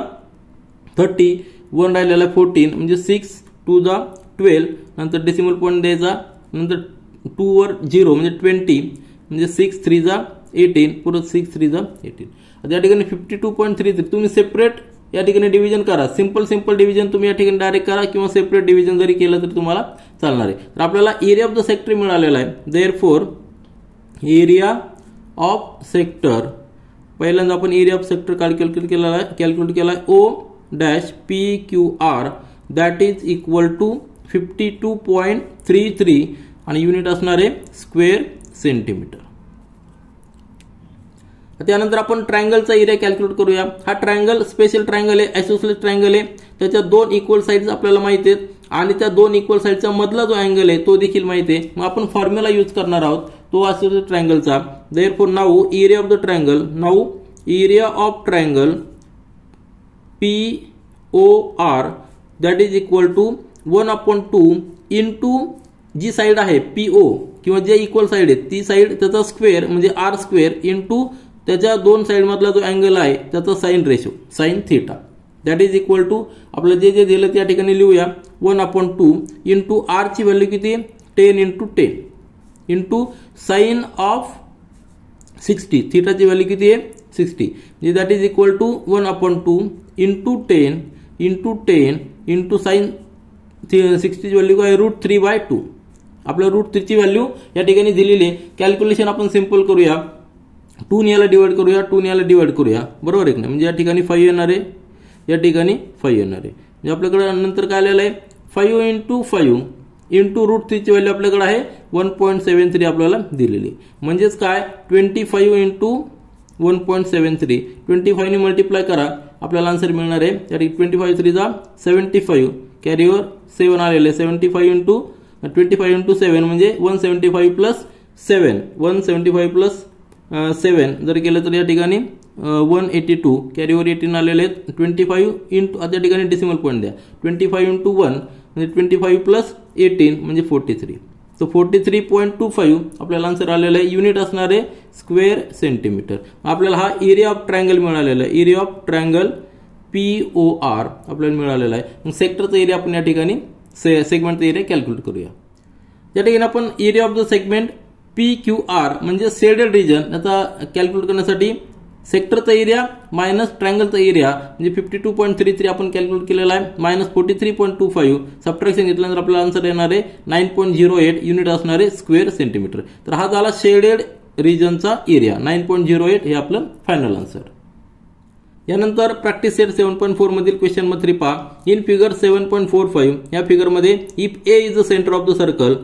30 1 राहिलेला 14 म्हणजे 6 2 जा 12 नंतर डेसिमल पॉईंट द्यायचा नंतर 2 वर 0 म्हणजे 20 म्हणजे 6 3 जा 18 परत 6 3 जा 18. आता या ठिकाणी 52.33 तुम्ही सेपरेट या ठिकाणी डिव्हिजन करा. सिंपल डिव्हिजन तुम्ही या ठिकाणी डायरेक्ट करा किंवा सेपरेट डिव्हिजन जरी केलं तरी तुम्हाला चालणार आहे. तर आपल्याला एरिया ऑफ द सेक्टर मिळालेला आहे. देअरफॉर एरिया ऑफ सेक्टर पहिल्यांदा आपण एरिया ऑफ सेक्टर कॅल्क्युलेट केला आहे O-PQR that is equal to 52.33 आणि युनिट असणार आहे स्क्वेअर सेंटीमीटर. त्यानंतर आपण ट्रायंगलचा एरिया कॅल्क्युलेट करूया. हा ट्रायंगल स्पेशल ट्रायंगल आहे, आयसोसेलेस ट्रायंगल आहे. त्याच्या 2 इक्वल साइड्स आपल्याला माहिती आहेत आणि त्या 2 इक्वल साइडचा मधला जो अँगल आहे तो देखील माहिती आहे. मग आपण फॉर्म्युला यूज करणार आहोत तो आयसोसेलेस ट्रायंगलचा. Therefore now area of the triangle area of triangle POR that is equal to 1/2 into जी साइड आहे PO किंवा जे इक्वल साइड आहे ती साइड त्याचा स्क्वेअर म्हणजे R स्क्वेअर इंटू त्याच्या 2 साइड मधला जो अँगल आहे त्याचा sine ratio sine theta that is equal to आपलं जे दिलं त्या ठिकाणी लिहूया 1/2 इंटू R ची व्हॅल्यू किती 10 × 10 इंटू साइन ऑफ 60 थीटाची व्हॅल्यू किती आहे 60 म्हणजे that is equal to 1/2 into 10 into 10 into sine 60 ची व्हॅल्यू काय √3/2. आपल्या √3 ची व्हॅल्यू या ठिकाणी दिलेली आहे. कॅल्क्युलेशन आपण सिंपल करूया 2 ने याला डिवाइड करूया 2 ने याला डिवाइड करूया बरोबर आहे ना. म्हणजे या ठिकाणी 5 येणार आहे या ठिकाणी 5 येणार आहे म्हणजे आपल्याकडे नंतर काय आलेलं आहे 5 × 5 इंटू √3 ची व्हॅल्यू आपल्याकडे आहे 1.73 आपल्याला दिलेली. म्हणजेच काय 25 × 1.73 25 ने मल्टिप्लाय करा आपल्याला आन्सर मिळणार आहे. त्या 25 3 जा 75 कॅरीवर 7 आलेले 75 × 25 × 7 म्हणजे 175 प्लस 7 175 प्लस 7 जर केलं तर या ठिकाणी 182 कॅरीवर 18 आलेले 25 इंटू आता या ठिकाणी डेसिमल पॉईंट द्या 25 × 1 म्हणजे 25 प्लस 18 म्हणजे 43. तो 43.25 आपल्याला आन्सर आलेला आहे. युनिट असणार आहे स्क्वेअर सेंटीमीटर. आपल्याला हा एरिया ऑफ ट्रायंगल मिळालेला आहे. एरिया ऑफ ट्रायंगल POR आपल्याला मिळालेला आहे. मग सेक्टरचा एरिया आपण या ठिकाणी सेगमेंटचा एरिया कॅल्क्युलेट करूया. या ठिकाणी आपण area of the segment PQR म्हणजे शेडेड रिजन याचा कॅल्क्युलेट करण्यासाठी सेक्टरचा एरिया मायनस ट्रायंगलचा एरिया म्हणजे 52.33 आपण कॅल्क्युलेट केलेला आहे मायनस 43.25 सबट्रॅक्शन घेतल्यानंतर आपल्याला आन्सर येणार आहे 9.08 युनिट असणार आहे स्क्वेअर सेंटीमीटर. तर हा झाला शेडेड रिजनचा एरिया 9.08 हे आपलं फायनल आन्सर. यानंतर प्रॅक्टिस सेट 7.4 मधील क्वेश्चन नंबर 3 पहा. इन फिगर 7.45 या फिगर मध्ये if A is the centre of the circle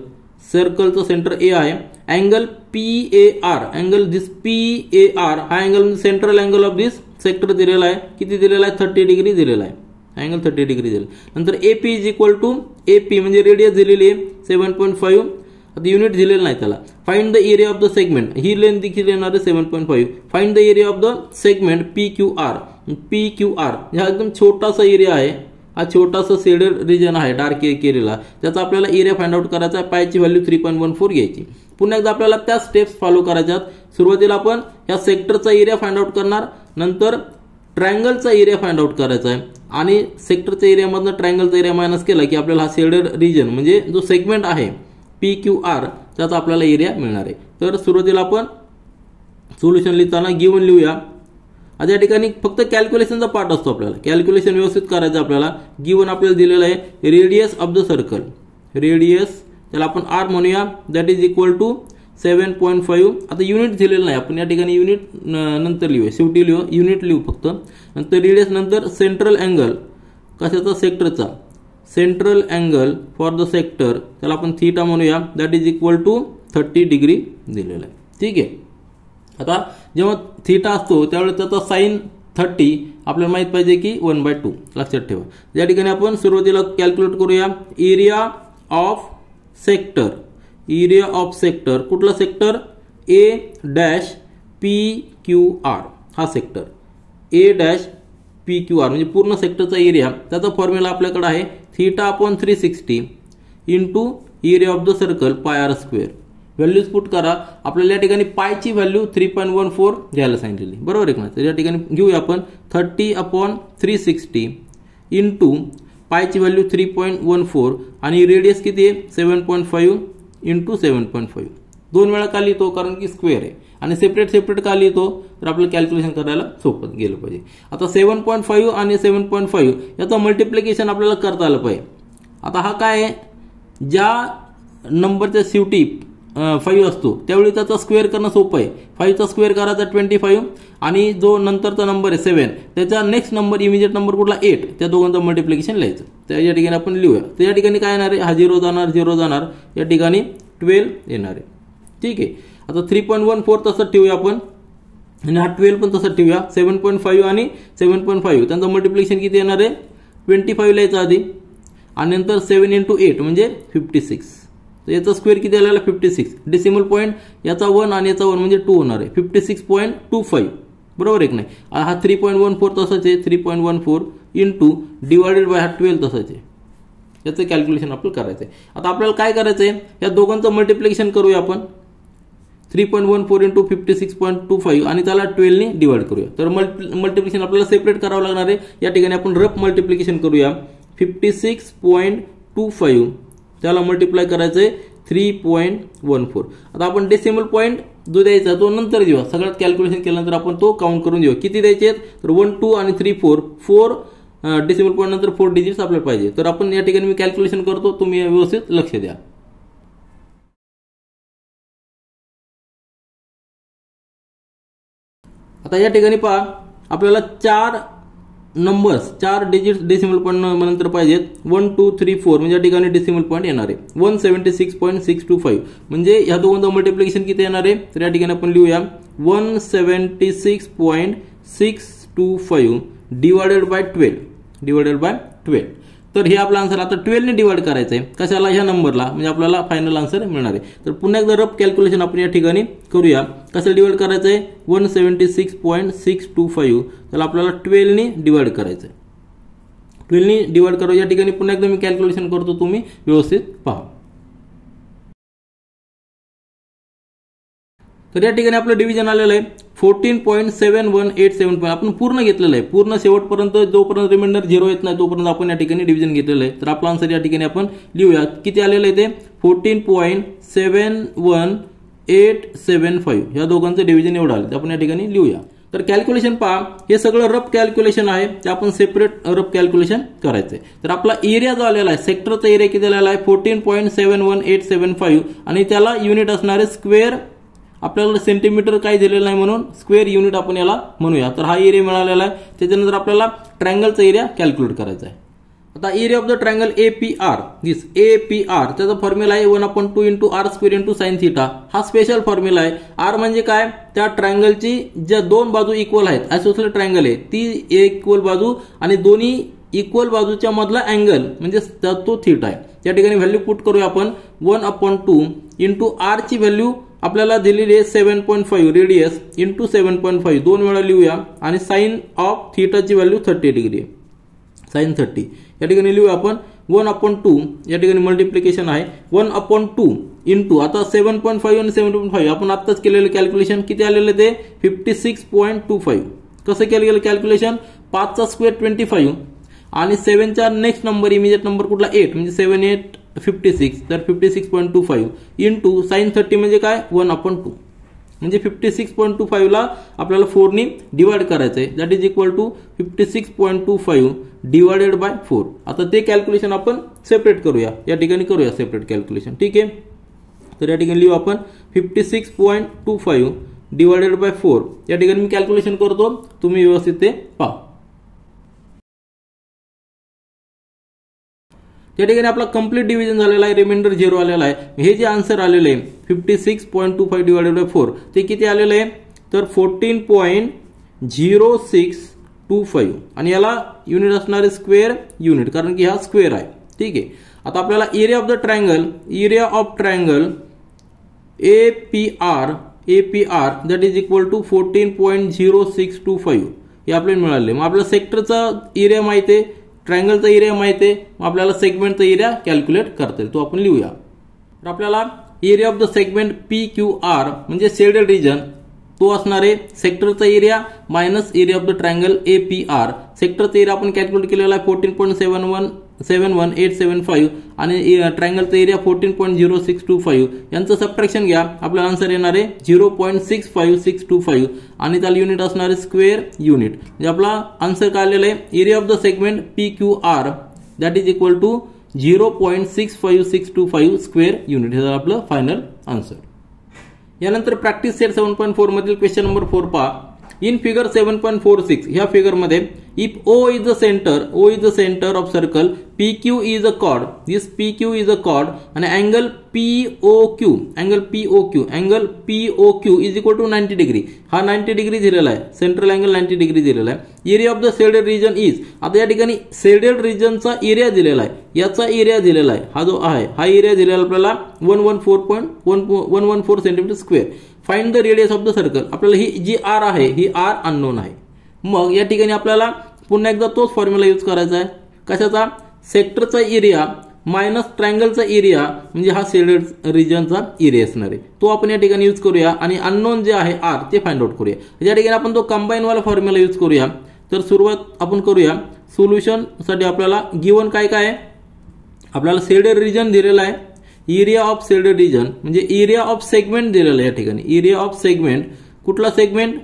सर्कलचं सेंटर A आहे angle PAR angle this PAR हा angle central angle of this sector दिलेला आहे किती दिलेला आहे 30 डिग्री दिलेला आहे अँगल 30 डिग्री दिलेला. नंतर AP is equal to AP म्हणजे रेडियस दिलेली आहे 7.5 आता युनिट दिलेलं नाही त्याला. Find the area of the segment ही लेंथ देखील येणार आहे 7.5. Find the area of the segment PQR हा एकदम छोटासा एरिया आहे हा छोटासा शेडेड रिजन आहे डार्क केलेला त्याचा आपल्याला एरिया फाइंड आउट करायचा आहे. पायची व्हॅल्यू 3.14 घ्यायची. पुन्हा एकदा आपल्याला त्या स्टेप्स फॉलो करायच्यात. सुरुवातीला आपण या सेक्टरचा एरिया फाइंड आउट करणार नंतर ट्रायंगलचा एरिया फाइंड आउट करायचा आहे आणि सेक्टरच्या एरियामधनं ट्रायंगलचा एरिया मायनस केला की आपल्याला हा शेडेड रिजन म्हणजे जो सेगमेंट आहे PQR त्याचा आपल्याला एरिया मिळणार आहे. तर सुरुवातीला आपण सोल्युशन लिहिताना गिवन लिहूया. आता या ठिकाणी फक्त कॅल्क्युलेशनचा पार्ट असतो आपल्याला कॅल्क्युलेशन व्यवस्थित करायचं आपल्याला. गिवन आपल्याला दिलेलं आहे radius of the circle radius त्याला आपण R म्हणूया दॅट इज इक्वल टू 7.5. आता युनिट दिलेलं नाही आपण या ठिकाणी युनिट नंतर लिहूया शेवटी लिहू युनिट लिहू फक्त. नंतर रेडियस नंतर सेंट्रल अँगल कशाचा सेक्टरचा central angle for the sector त्याला आपण थीटा म्हणूया that is equal to 30 degree दिलेला आहे. ठीक आहे. आता जेव्हा थीटा असतो त्यावेळेस त्याचा साइन 30 आपल्याला माहित पाहिजे की 1/2 लक्षात ठेवा. या ठिकाणी आपण सुरुवातीला कॅल्क्युलेट करूया area of sector. Area of sector कुठला सेक्टर A-PQR हा सेक्टर A-PQR म्हणजे पूर्ण सेक्टरचा एरिया. त्याचा फॉर्म्युला आपल्याकडे आहे θ/360 into area of the circle πr². Values put करा. आपल्याला या ठिकाणी पायची व्हॅल्यू 3.14 घ्यायला सांगितलेली बरोबर आहे ना. तर या ठिकाणी घेऊया आपण 30/360 इंटू पायची व्हॅल्यू 3.14 आणि रेडियस किती आहे 7.5 इंटू 7.5. 2 वेळा का लिहितो कारण की स्क्वेअर आहे आणि सेपरेट सेपरेट का लिहितो तर आपल्याला कॅल्क्युलेशन करायला सोपं गेलं पाहिजे. आता 7.5 आणि 7.5 याचं मल्टिप्लिकेशन आपल्याला करता आलं पाहिजे. आता हा काय आहे ज्या नंबरच्या शेवटी 5 असतो त्यावेळी त्याचा स्क्वेअर करणं सोपं आहे. 5चा स्क्वेअर करायचा 25 आणि जो नंतरचा नंबर आहे 7 त्याचा नेक्स्ट नंबर इमिजिएट नंबर कुठला 8 त्या दोघांचं मल्टिप्लिकेशन लिहायचं. तर या ठिकाणी आपण लिहूया. तर या ठिकाणी काय येणार आहे हा 0 जाणार 0 जाणार या ठिकाणी 12 येणार आहे. ठीक आहे. आता 3.14 तसं ठेवूया आपण आणि हा 12 पण तसं ठेवूया. 7.5 आणि 7.5 त्यांचं मल्टिप्लिकेशन किती येणार आहे 25 लिहायचं आधी आणि नंतर 7 इंटू 8 म्हणजे 56. तर याचा स्क्वेअर किती आलेला 56. डेसिमल पॉईंट याचा 1 आणि याचा 1 म्हणजे 2 होणार आहे 56.25 बरोबर आहे की नाही. हा 3.14 तसाच आहे 3.14 इंटू डिवायडेड बाय हा 12 तसाच आहे. याचं कॅल्क्युलेशन आपल्याला करायचं आहे. आता आपल्याला काय करायचं आहे या दोघांचं मल्टिप्लिकेशन करूया आपण 3.14 इंटू 56.25 आणि त्याला 12 ने डिवाइड करूया. तर मल्टिप्लिकेशन आपल्याला सेपरेट करावं लागणार आहे. या ठिकाणी आपण रफ मल्टिप्लिकेशन करूया 56.25 त्याला मल्टिप्लाय करायचं आहे 3.14. आता आपण डेसिमल पॉईंट जो द्यायचा तो नंतर देऊया. सगळ्यात कॅल्क्युलेशन केल्यानंतर आपण तो काउंट करून देऊ किती द्यायचे तर 1 2 आणि 3 4 डेसिमल पॉईंट नंतर 4 डिजिट्स आपल्याला पाहिजे. तर आपण या ठिकाणी मी कॅल्क्युलेशन करतो तुम्ही व्यवस्थित लक्ष द्या. आता या ठिकाणी पहा आपल्याला 4 नंबर्स 4 डिजिट्स डेसिमल पॉईंट नंतर पाहिजेत 1 2 3 4 म्हणजे या ठिकाणी डेसिमल पॉईंट येणार आहे 176.625 म्हणजे ह्या दोघांचं मल्टिप्लिकेशन किती येणार आहे तर या ठिकाणी आपण लिहूया 176.625 डिवायडेड बाय 12 तर हे आपला आन्सर आता 12 ने डिवाइड करायचं आहे कशाला ह्या नंबरला म्हणजे आपल्याला फायनल आन्सर मिळणार आहे. तर पुन्हा एकदा रफ कॅल्क्युलेशन आपण या ठिकाणी करूया. कसं डिवाइड करायचं आहे 176.625 त्याला आपल्याला 12 ने डिवाइड करायचं आहे. 12 ने डिवाइड करू. या ठिकाणी पुन्हा एकदा मी कॅल्क्युलेशन करतो तुम्ही व्यवस्थित पहा. तर या ठिकाणी आपलं डिव्हिजन आलेलं आहे 14.7187. आपण पूर्ण घेतलेलं आहे पूर्ण शेवटपर्यंत जोपर्यंत रिमाइंडर 0 येत नाही तोपर्यंत आपण या ठिकाणी डिव्हिजन घेतलेलं आहे. तर आपला आन्सर या ठिकाणी आपण लिहूया किती आलेलं आहे ते 14.71875 या दोघांचं डिव्हिजन एवढं आलं. आपण या ठिकाणी लिहूया. तर कॅल्क्युलेशन पहा हे सगळं रफ कॅल्क्युलेशन आहे ते आपण सेपरेट रफ कॅल्क्युलेशन करायचं आहे. तर आपला एरिया जो आलेला आहे सेक्टरचा एरिया किती आलेला आहे 14.71875 आणि त्याला युनिट असणारे स्क्वेअर आपल्याला सेंटीमीटर काही दिलेलं नाही म्हणून स्क्वेअर युनिट आपण याला म्हणूया. तर हा एरिया मिळालेला आहे. त्याच्यानंतर आपल्याला ट्रायंगलचा एरिया कॅल्क्युलेट करायचा आहे. आता area of the triangle APR this APR त्याचा फॉर्म्युला आहे 1/2 into r² into sine theta. हा स्पेशल फॉर्म्युला आहे. R म्हणजे काय त्या ट्रायंगलची ज्या दोन बाजू इक्वल आहेत आयसोसेलेस ट्रायंगल आहे ती इक्वल बाजू आणि दोन्ही इक्वल बाजूच्या मधला अँगल म्हणजे तो थिटा आहे. त्या ठिकाणी व्हॅल्यू पुट करूया आपण 1/2 इंटू r ची व्हॅल्यू आपल्याला दिलेली आहे 7.5 रेडियस इंटू 7.5 2 वेळा लिहूया आणि साइन ऑफ थिटाची व्हॅल्यू 30 डिग्री आहे साइन 30. या ठिकाणी लिहूया आपण 1/2 या ठिकाणी मल्टिप्लिकेशन आहे 1/2 इंटू आता 7.5 आणि 7.5 आपण आत्ताच केलेलं कॅल्क्युलेशन किती आलेलं ते 56.25. कसं केलं गेलं कॅल्क्युलेशन 5चा स्क्वेअर 25 आणि 7चा नेक्स्ट नंबर इमिजिएट नंबर कुठला 8 म्हणजे 7 8 56 तर 56.25 इंटू साइन 30 म्हणजे काय 1/2 म्हणजे 56.25 ला आपल्याला 4 ने डिवाइड करायचं आहे that is equal to 56.25 divided by 4. आता ते कॅल्क्युलेशन आपण सेपरेट करूया. या ठिकाणी करूया सेपरेट कॅल्क्युलेशन. ठीक आहे. तर या ठिकाणी लिहू आपण 56.25 डिवाइडेड बाय 4. या ठिकाणी मी कॅल्क्युलेशन करतो तुम्ही व्यवस्थित ते पहा. त्या ठिकाणी आपला कंप्लीट डिव्हिजन झालेला आहे रिमाइंडर 0 आलेला आहे. हे जे आन्सर आलेलं आहे 56.25 डिवाइडेड बाय 4 ते किती आलेलं आहे तर 14.0625 आणि याला युनिट असणार आहे स्क्वेअर युनिट, कारण की हा स्क्वेअर आहे. ठीक आहे. आता आपल्याला area of the triangle, area of triangle APR that is equal to 14.0625 हे आपल्याला मिळाले. मग आपल्याला सेक्टरचा एरिया माहिती आहे, ट्रायंगलचा एरिया माहिती आहे, मग आपल्याला सेगमेंटचा एरिया कॅल्क्युलेट करता येईल, तो आपण लिहूया. तर आपल्याला area of the segment PQR म्हणजे शेडेड रिजन तो असणार आहे सेक्टरचा area minus area of the triangle APR. सेक्टरचा एरिया आपण कॅल्क्युलेट केलेला आहे 14.71875 आणि ट्रायंगलचा एरिया 14.0625. यांचं सबट्रॅक्शन घ्या, आपल्याला आन्सर येणार आहे 0.65625 आणि त्याला युनिट असणार आहे स्क्वेअर युनिट. म्हणजे आपला आन्सर काय आलेला आहे, area of the segment PQR that is equal to 0.65625 square unit. हे आपलं फायनल आन्सर. यानंतर प्रॅक्टिस सेट 7.4 मधील क्वेश्चन नंबर 4 पहा. इन फिगर 7.46 ह्या फिगर मध्ये if O is the center of circle, PQ is a chord, this PQ is a chord and angle POQ is equal to 90 degree. हा 90 degree दिलेला आहे, central angle 90 degree दिलेला आहे. Area of the shaded region is, आता या ठिकाणी shaded रिजनचा area दिलेला आहे, याचा एरिया दिलेला आहे, हा जो आहे हा एरिया दिलेला आपल्याला 114 centimetre square. Find the radius of the circle. आपल्याला ही जी R आहे ही R अननोन आहे. मग या ठिकाणी आपल्याला पुन्हा एकदा तोच फॉर्म्युला यूज करायचा आहे. कशाचा, सेक्टरचा एरिया मायनस ट्रायंगलचा एरिया म्हणजे हा शेडेड रिजनचा एरिया असणार आहे, तो आपण या ठिकाणी यूज करूया आणि अननोन जे आहे R ते फाइंड आउट करूया. या ठिकाणी आपण तो कंबाईन वाला फॉर्म्युला यूज करूया. तर सुरुवात आपण करूया. सोल्युशन साठी आपल्याला गिवन काय काय आहे, आपल्याला शेडेड रिजन दिलेला आहे, एरिया ऑफ शेडेड रिजन म्हणजे एरिया ऑफ सेगमेंट दिलेला आहे. या ठिकाणी एरिया ऑफ सेगमेंट, कुठला सेगमेंट,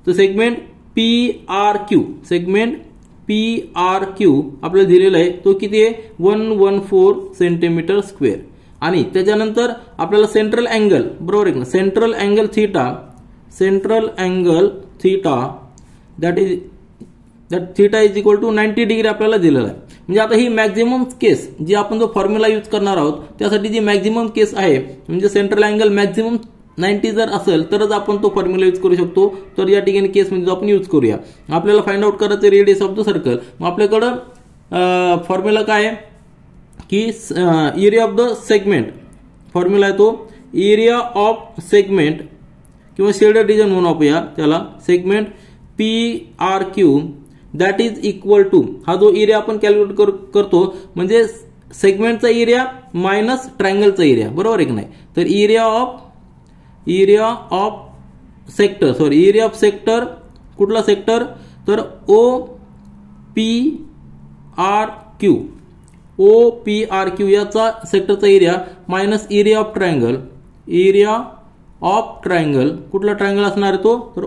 तर सेगमेंट PRQ, सेगमेंट PRQ आपल्याला दिलेला आहे, तो किती आहे 114 सेंटीमीटर स्क्वेअर. आणि त्याच्यानंतर आपल्याला सेंट्रल अँगल, बरोबर आहे ना, central angle theta that theta is equal to 90 degree आपल्याला दिलेला आहे. म्हणजे आता ही मॅक्झिमम केस जी आपण जो फॉर्म्युला यूज करणार आहोत त्यासाठी जी मॅक्झिमम केस आहे म्हणजे सेंट्रल अँगल मॅक्झिमम 90 जर असेल तरच आपण तो फॉर्म्युला यूज करू शकतो. तर या ठिकाणी केस म्हणजे आपण यूज करूया. आपल्याला फाइंड आउट करायचं रेडियस ऑफ द सर्कल. मग आपल्याकडं फॉर्म्युला काय आहे की area of the segment, formula आहे तो एरिया ऑफ सेगमेंट किंवा शेडेड रिजन म्हणून आपण त्याला segment PRQ that is equal to, हा जो एरिया आपण कॅल्क्युलेट करतो म्हणजे सेगमेंटचा एरिया मायनस ट्रायंगलचा एरिया, बरोबर आहे की नाही. तर एरिया ऑफ सेक्टर, कुठला सेक्टर, तर OPRQ याचा सेक्टरचा area minus area of triangle, कुठला ट्रायंगल असणार आहे तो, तर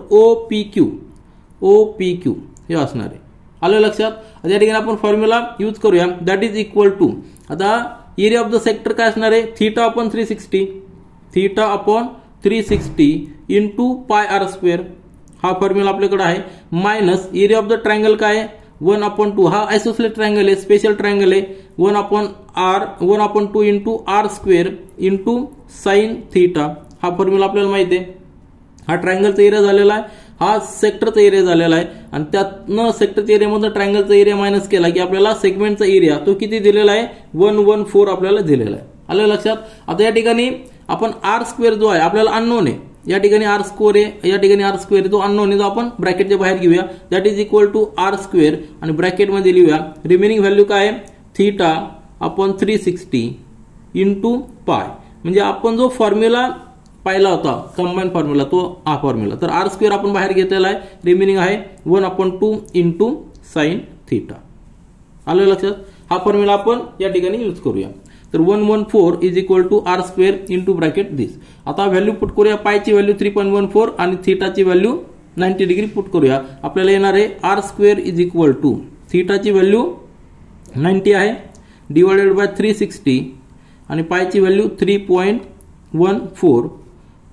OPQ हे असणार आहे. आलं लक्षात. या ठिकाणी आपण फॉर्म्युला यूज करूया दॅट इज इक्वल टू, आता एरिया ऑफ द सेक्टर काय असणार आहे, थीटा अपॉन 360 इंटू पाय R स्क्वेअर, हा फॉर्म्युला आपल्याकडे आहे, minus area of the triangle काय आहे 1/2, हा आयसोसेलेस ट्रायंगल आहे, स्पेशल ट्रायंगल आहे, 1/2 into R square into sine theta. हा फॉर्म्युला आपल्याला माहिती आहे. हा ट्रायंगलचा एरिया झालेला आहे, हा सेक्टरचा एरिया झालेला आहे आणि त्यातनं सेक्टरच्या एरियामधून ट्रायंगलचा एरिया मायनस केला की आपल्याला सेगमेंटचा एरिया तो किती दिलेला आहे 114 आपल्याला दिलेला आहे. आलं लक्षात. आता या ठिकाणी आपण R स्क्वेअर जो आहे आपल्याला अननोन आहे, या ठिकाणी R स्क्वेअर आहे, या ठिकाणी R स्क्वेअर आहे, तो अननोन आहे, तो आपण ब्रॅकेटच्या बाहेर घेऊया that is equal to R square आणि ब्रॅकेटमध्ये लिहूया रिमेनिंग व्हॅल्यू काय आहे थीटा अपॉन 360 इंटू पाय. म्हणजे आपण जो फॉर्म्युला पाहिला होता कंबाईन फॉर्म्युला तो हा फॉर्म्युला, तर R स्क्वेअर आपण बाहेर घेतलेला आहे, रिमेनिंग आहे 1/2 इंटू साइन थीटा. आलं लक्षात. हा फॉर्म्युला आपण या ठिकाणी यूज करूया. तर 114 is equal to R square into bracket this. आता व्हॅल्यू पुट करूया, पायची व्हॅल्यू 3.14 आणि थीटाची व्हॅल्यू 90 डिग्री पुट करूया. आपल्याला येणार आहे R square is equal to थीटाची व्हॅल्यू 90 आहे डिवायडेड बाय 360 आणि पायची value 3.14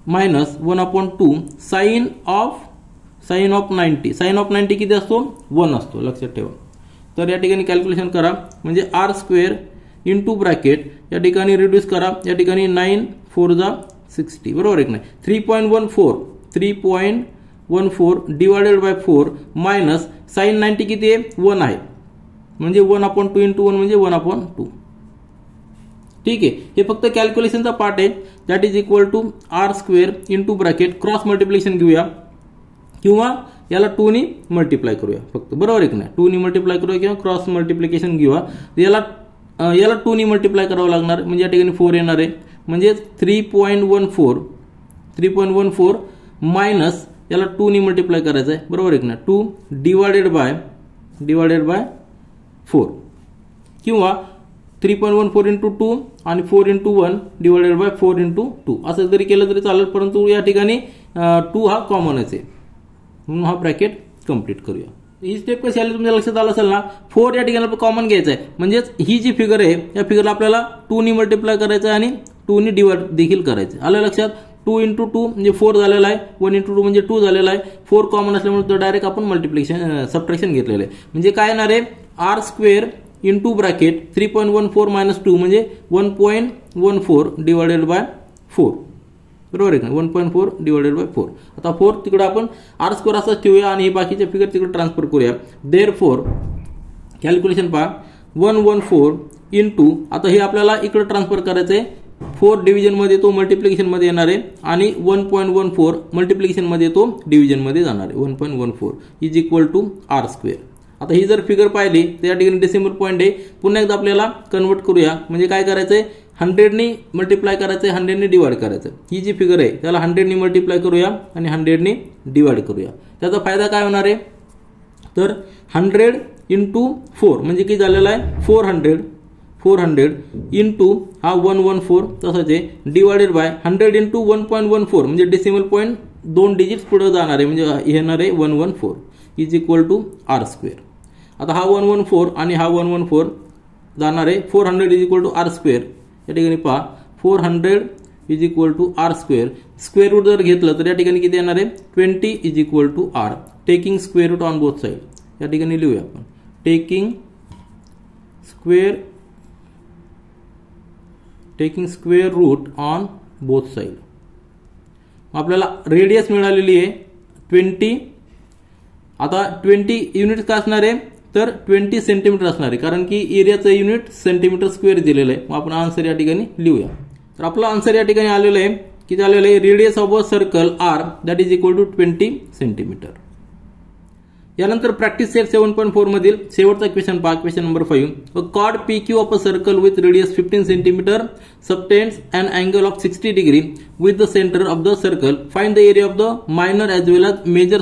minus 1/2 sine of 90. Sine of 90 किती असतो 1 असतो, लक्षात ठेवा. तर या ठिकाणी कॅल्क्युलेशन करा म्हणजे R स्क्वेअर इंटू ब्रॅकेट या ठिकाणी रिड्यूस करा, या ठिकाणी 9 4 जा 60, बरोबर आहे की नाही. 3.14 3.14 डिवायडेड बाय 4 मायनस साइन 90 किती आहे 1 आहे म्हणजे 1/2 इंटू 1 म्हणजे 1/2. ठीक आहे, हे फक्त कॅल्क्युलेशनचा पार्ट आहे. That is equal to R square into bracket cross multiplication घेऊया किंवा याला 2 ने मल्टिप्लाय करूया फक्त, बरोबर आहे की नाही. 2 ने मल्टिप्लाय करूया किंवा क्रॉस मल्टिप्लिकेशन घेऊया. याला 2 ने मल्टिप्लाय करावं लागणार म्हणजे या ठिकाणी 4 येणार आहे म्हणजे 3.14 मायनस याला 2 ने मल्टिप्लाय करायचं आहे, बरोबर आहे की नाही. 2 डिवायडेड बाय 4 किंवा 3.14 इंटू 2 आणि 4 इंटू 1 डिवायडेड बाय 4 इंटू 2 असं जरी केलं तरी चालेल, परंतु या ठिकाणी 2 हा कॉमनच आहे म्हणून हा ब्रॅकेट कंप्लीट करूया. ही स्टेप कशी आली तुमच्या लक्षात आलं असेल ना. 4 या ठिकाणी कॉमन घ्यायचं आहे म्हणजेच ही जी फिगर आहे या फिगरला आपल्याला 2 ने मल्टिप्लाय करायचं आहे आणि 2 ने डिवाइड देखील करायचं. आलं लक्षात. 2 इंटू 2 म्हणजे 4 झालेला आहे, 1 इंटू 2 म्हणजे 2 झालेला आहे. 4 कॉमन असल्यामुळे तो डायरेक्ट आपण मल्टिप्लिकेशन सबट्रॅक्शन घेतलेलं आहे म्हणजे काय येणार आहे R square into bracket 3.14 minus 2 म्हणजे 1.14 डिवायडेड बाय 4, बरोबर आहे का. 1.4 डिवायडेड बाय 4. आता 4 तिकडे आपण आर स्क्वेअर असंच ठेवूया आणि बाकीचे फिगर तिकडे ट्रान्सफर करूया. देअरफॉर कॅल्क्युलेशन पहा 114 इंटू आता हे आपल्याला इकडे ट्रान्सफर करायचं आहे. 4 डिव्हिजन मध्ये तो मल्टिप्लिकेशन मध्ये येणार आहे आणि 1.14 मल्टिप्लिकेशन मध्ये तो डिव्हिजन मध्ये जाणार आहे. 1.14 is equal to R square. आता ही जर फिगर पाहिली तर या ठिकाणी डेसिमल पॉईंट आहे. पुन्हा एकदा आपल्याला कन्वर्ट करूया म्हणजे काय करायचंय 100 ने मल्टिप्लाय करायचंय, 100 ने डिवाइड करायचं. ही जी फिगर आहे त्याला 100 ने मल्टिप्लाय करूया आणि 100 ने डिवाइड करूया. त्याचा फायदा काय होणार आहे तर 100 इंटू 4 म्हणजे किती झालेला आहे 400 इंटू हा 114 तसंच आहे डिवायडेड बाय 100 इंटू 1.14 म्हणजे डेसिमल पॉईंट 2 डिजिट्स पुढे जाणार आहे म्हणजे येणार आहे 114 is equal to R square. आता हा 114 आणि हा 114 जाणार आहे 400 is equal to R square. या ठिकाणी पहा 400 is equal to R square. Square root जर घेतलं तर या ठिकाणी किती येणार आहे 20 is equal to R. Taking square root on both side या ठिकाणी लिहूया आपण taking square root on both side. आपल्याला रेडियस मिळालेली आहे 20. आता 20 युनिट काय असणार आहे तर 20 सेंटीमीटर असणार आहे कारण की एरियाचं युनिट सेंटीमीटर स्क्वेअर दिलेलं आहे. मग आपण आन्सर या ठिकाणी लिहूया. तर आपलं आन्सर या ठिकानी आलेलं आहे किती आलेलं आहे radius of a circle R that is equal to 20 centimetre. यानंतर प्रॅक्टिस सेट 7.4 मधील शेवटचा क्वेश्चन पहा. Question number 5. A chord PQ of a circle with radius 15 centimetre subtends an angle of 60 degree with the center of the circle. Find the area of the minor as well as major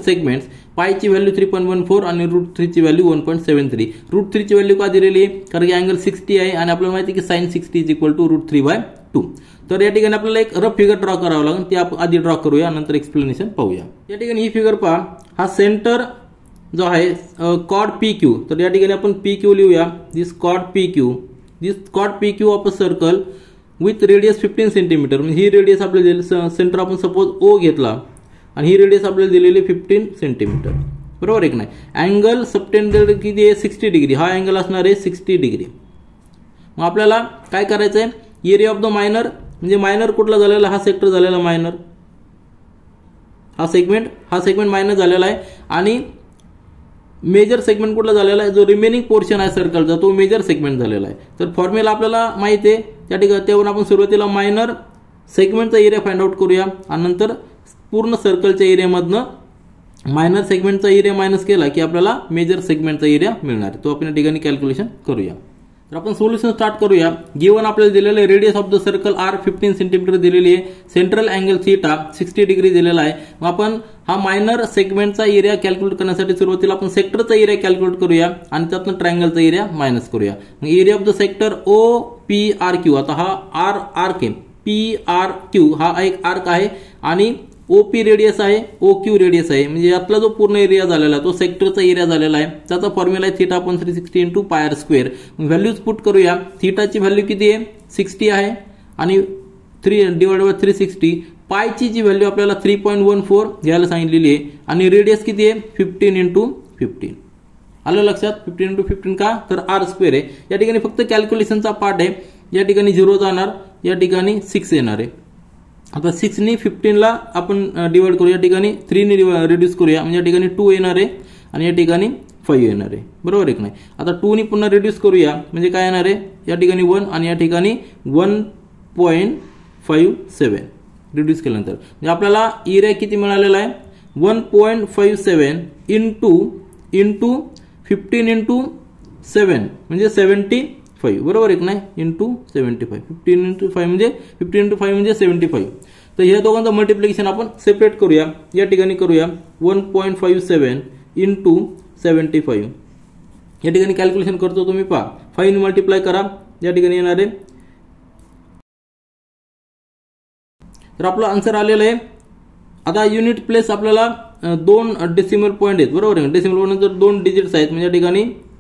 segments. पाय ची value 3.14 आणि √3 ची value 1.73. √3 ची value का दिलेली आहे कारण की अँगल 60 आहे आणि आपल्याला माहिती आहे की sin 60 इज इक्वल टू √3/2. तर या ठिकाणी आपल्याला एक रफ फिगर ड्रॉ करावं लागेल ती आपण आधी ड्रॉ करूया नंतर एक्सप्लेनेशन पाहूया. या ठिकाणी ही फिगर पहा. हा सेंटर जो आहे कॉर्ड PQ तर या ठिकाणी आपण PQ लिहूया. दिस cord PQ of a circle with radius 15 centimetre म्हणजे ही रेडियस आपल्याला सेंटर आपण सपोज O घेतला आणि ही रेडियस आपल्याला दिलेली 15 सेंटीमीटर, बरोबर आहे की नाही. अँगल सबटेंडेड किती आहे 60 डिग्री. हा अँगल असणार आहे 60 डिग्री. मग आपल्याला काय करायचं आहे एरिया ऑफ द मायनर म्हणजे मायनर कुठला झालेला हा सेक्टर झालेला मायनर. हा सेगमेंट मायनर झालेला आहे आणि मेजर सेगमेंट कुठला झालेला आहे जो रिमेनिंग पोर्शन आहे सर्कलचा तो मेजर सेगमेंट झालेला आहे. तर फॉर्म्युला आपल्याला माहिती आहे त्या ठिकाणी त्यावरून आपण सुरुवातीला मायनर सेगमेंटचा एरिया फाइंड आउट करूया आणि नंतर पूर्ण सर्कलच्या एरियामधनं मायनर सेगमेंटचा एरिया मायनस केला की आपल्याला मेजर सेगमेंटचा एरिया मिळणार. तो आपण या ठिकाणी कॅल्क्युलेशन करूया. तर आपण सोल्युशन स्टार्ट करूया. गिवन आपल्याला दिलेलं आहे radius of the circle R 15 centimetre दिलेली आहे. सेंट्रल अँगल थीटा 60 डिग्री दिलेला आहे. मग आपण हा मायनर सेगमेंटचा एरिया कॅल्क्युलेट करण्यासाठी सुरुवातीला आपण सेक्टरचा एरिया कॅल्क्युलेट करूया आणि त्यातनं ट्रायंगलचा एरिया मायनस करूया. मग area of the sector OPRQ. आता हा आर्क आहे PRQ हा एक आर्क आहे आणि OP रेडियस आहे OQ रेडियस आहे म्हणजे यातला जो पूर्ण एरिया झालेला आहे तो सेक्टरचा एरिया झालेला आहे. त्याचा फॉर्म्युला आहे theta upon 360 into pi R square. Values put करूया. थीटाची व्हॅल्यू किती आहे 60 आहे आणि 3 डिवाइडेड बाय 360. पायची जी व्हॅल्यू आपल्याला 3.14 घ्यायला सांगितलेली आहे आणि रेडियस किती आहे 15 इंटू 15. आलं लक्षात 15 इंटू 15 का तर आर स्क्वेअर आहे. या ठिकाणी फक्त कॅल्क्युलेशनचा पार्ट आहे. या ठिकाणी 0 जाणार या ठिकाणी 6 येणार आहे. आता 6 ने 15ला आपण डिवाइड करू, या ठिकाणी 3 ने रिड्यूस करूया, म्हणजे या ठिकाणी 2 येणार आहे आणि या ठिकाणी 5 येणार आहे, बरोबर आहे की नाही. आता 2 ने पुन्हा रिड्यूस करूया, म्हणजे काय येणार आहे, या ठिकाणी 1 आणि या ठिकाणी 1.57 रिड्यूस केल्यानंतर म्हणजे आपल्याला एरिया किती मिळालेला आहे, 1.57 इंटू 15 इंटू 7 म्हणजे 75, बरोबर आहे की नाही, इंटू 75. 15 इंटू 5 म्हणजे 15 इंटू 5 म्हणजे 75. तर ह्या दोघांचं मल्टिप्लिकेशन आपण सेपरेट करूया, या ठिकाणी करूया 1.57 इंटू 75. या ठिकाणी कॅल्क्युलेशन करतो तुम्ही पहा, 5 ने मल्टिप्लाय करा, या ठिकाणी येणार आहे. तर आपला आन्सर आलेला आहे. आता युनिट प्लेस आपल्याला 2 डेसिमल पॉईंट आहेत, बरोबर आहे. डेसिमल पॉईंट जर 2 डिजिट्स आहेत म्हणजे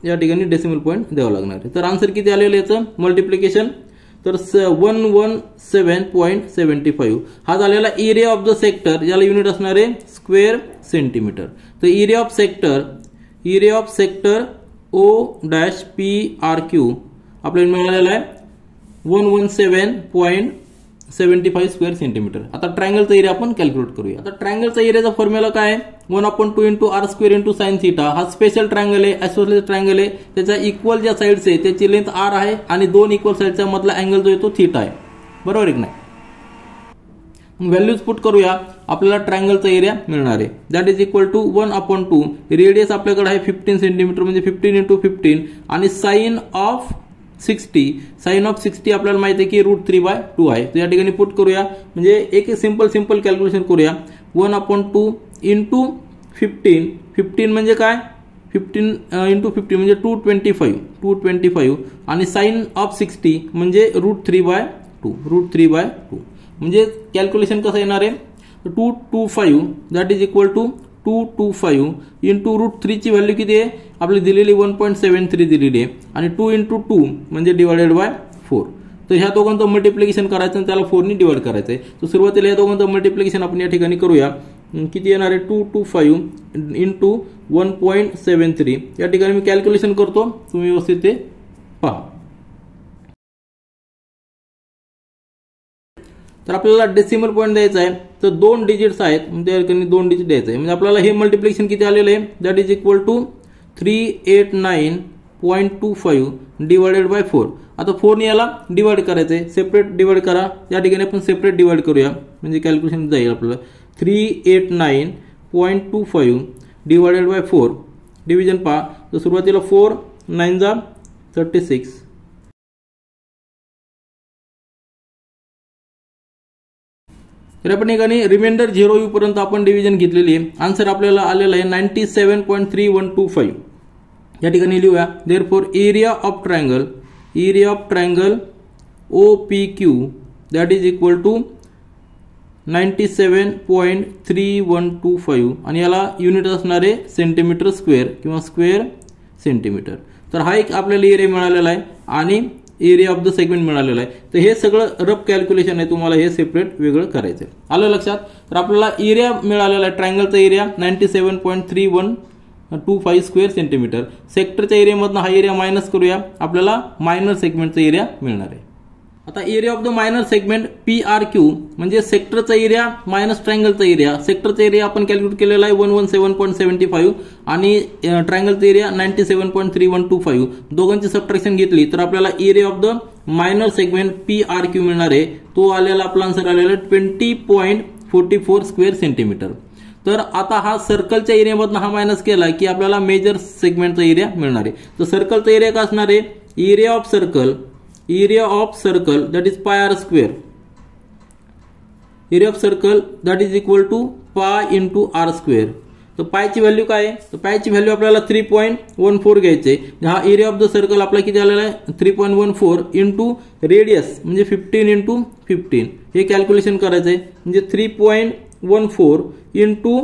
या ठिकाणी डेसिमल पॉईंट द्यावं लागणार आहे. तर आन्सर किती आलेलं याचं मल्टिप्लिकेशन, तर 117.75 हा झालेला एरिया ऑफ द सेक्टर, ज्याला युनिट असणार आहे स्क्वेअर सेंटीमीटर. तर एरिया ऑफ सेक्टर O-PRQ आपल्याला मिळालेला आहे 117.75 स्क्वेअर सेंटीमीटर. आता ट्रायंगलचा एरिया आपण कॅल्क्युलेट करूया. आता ट्रायंगलचा एरियाचा फॉर्म्युला काय आहे, 1/2 into R square into sine theta. हा स्पेशल ट्रायंगल आहे, आयसोसेलेस ट्रायंगल आहे. त्याच्या इक्वल ज्या साइड्स आहे त्याची लेंथ आर आहे आणि 2 इक्वल साइडचा मधला अँगल जो आहे तो थिटा आहे, बरोबर आहे की नाही. व्हॅल्यूज पुट करूया, आपल्याला ट्रायंगलचा एरिया मिळणार आहे, that is equal to 1/2. Radius आपल्याकडे आहे 15 सेंटीमीटर म्हणजे 15 इंटू 15 आणि साइन ऑफ 60 आपल्याला माहिती आहे की √3/2 आहे. तर या ठिकाणी पुट करूया, म्हणजे एक सिंपल कॅल्क्युलेशन करूया. 1/2 इंटू 15 म्हणजे काय, 15 इंटू 15 म्हणजे 225 आणि साइन ऑफ 60 म्हणजे √3/2 म्हणजे कॅल्क्युलेशन कसं येणार आहे, 225 that is equal to 225 into √3 ची व्हॅल्यू किती आहे आपली दिलेली 1.73 दिलेली आहे आणि 2 इंटू 2 म्हणजे डिवायडेड बाय 4. तर ह्या दोघांचं मल्टिप्लिकेशन करायचं आणि त्याला 4 ने डिवाइड करायचं आहे. तर सुरुवातीला या दोघांचं मल्टिप्लिकेशन आपण या ठिकाणी करूया. किती येणार आहे, 225 इंटू 1.73. या ठिकाणी मी कॅल्क्युलेशन करतो, तुम्ही व्यवस्थित ते पहा. तर आपल्याला डेसिमल पॉईंट द्यायचा आहे, तर 2 डिजिट्स आहेत म्हणजे या ठिकाणी 2 डिजिट द्यायचं आहे. म्हणजे आपल्याला हे मल्टिप्लिकेशन किती आलेलं आहे, that is equal to 389.25 divided by 4. आता 4 ने याला डिवाइड करायचं आहे, सेपरेट डिवाइड करा. या ठिकाणी आपण सेपरेट डिवाइड करूया म्हणजे कॅल्क्युलेशन जाईल आपल्याला 389.25 डिवायडेड बाय 4. डिव्हिजन पहा, तर सुरुवातीला 4 9 जा 36. तर आपण ठिकाणी रिमाइंडर 0 येऊपर्यंत आपण डिव्हिजन घेतलेली आहे. आन्सर आपल्याला आलेला आहे 97.3125. या ठिकाणी लिहूया, therefore area of triangle OPQ that is equal to 97.3125 आणि याला युनिट असणार आहे सेंटीमीटर स्क्वेअर किंवा स्क्वेअर सेंटीमीटर. तर हा एक आपल्याला एरिया मिळालेला आहे आणि एरिया ऑफ द सेगमेंट मिळालेला आहे. तर हे सगळं रफ कॅल्क्युलेशन आहे, तुम्हाला हे सेपरेट वेगळं करायचं आहे. आलं लक्षात. तर आपल्याला एरिया मिळालेला आहे, ट्रायंगलचा एरिया 97.3125 स्क्वेअर सेंटीमीटर. सेक्टरच्या एरियामधून हा एरिया मायनस करूया, आपल्याला मायनर सेगमेंटचा एरिया मिळणार आहे. आता area of the minor segment PRQ म्हणजे सेक्टरचा एरिया मायनस ट्रायंगलचा एरिया. सेक्टरचा एरिया आपण कॅल्क्युलेट केलेला आहे 117.75 आणि ट्रायंगलचा एरिया 97.3125. दोघांची सबट्रॅक्शन घेतली तर आपल्याला area of the minor segment PRQ मिळणार आहे. तो आलेला आपला आन्सर आलेला 20.44 स्क्वेअर सेंटीमीटर. तर आता हा सर्कलच्या एरियामधून हा मायनस केला की आपल्याला मेजर सेगमेंटचा एरिया मिळणार आहे. तर सर्कलचा एरिया काय असणार आहे, area of circle that is pi r square. Area of circle that is equal to pi into r square. तर पायची व्हॅल्यू काय आहे, तर पायची व्हॅल्यू आपल्याला 3.14 घ्यायचे. हा एरिया ऑफ द सर्कल आपला किती आलेला आहे 3.14 इंटू रेडियस म्हणजे 15 इंटू 15. हे कॅल्क्युलेशन करायचं आहे म्हणजे 3.14 इंटू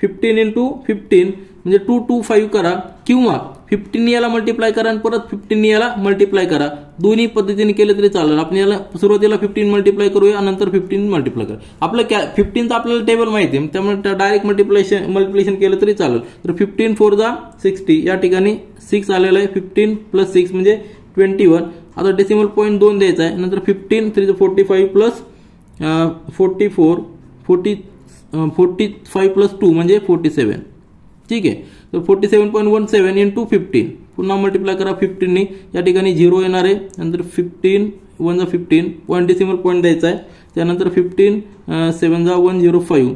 15 इंटू 15 म्हणजे 225 करा किंवा 15 याला मल्टिप्लाय करा आणि परत 15 याला मल्टिप्लाय करा. दोन्ही पद्धतीने केलं तरी चालेल. आपण याला सुरुवातीला 15 मल्टिप्लाय करूया नंतर 15 मल्टिप्लाय करा. आपलं 15चं आपल्याला टेबल माहिती आहे त्यामुळे डायरेक्ट मल्टिप्लिकेशन केलं तरी चालेल. तर 15 4 जा 60. या ठिकाणी 6 आलेलं आहे. 15 प्लस 6 म्हणजे 21. आता डेसिमल पॉईंट 2 द्यायचा आहे. नंतर 15 3 45 प्लस 45 प्लस 2 म्हणजे 47. ठीक आहे, तर 47.17 इंटू 15 पुन्हा मल्टिप्लाय करा 15ने. या ठिकाणी 0 येणार आहे, नंतर 15 1 जा 15 पॉईंट डेसिमल पॉईंट द्यायचा आहे. त्यानंतर 15 7 जा 105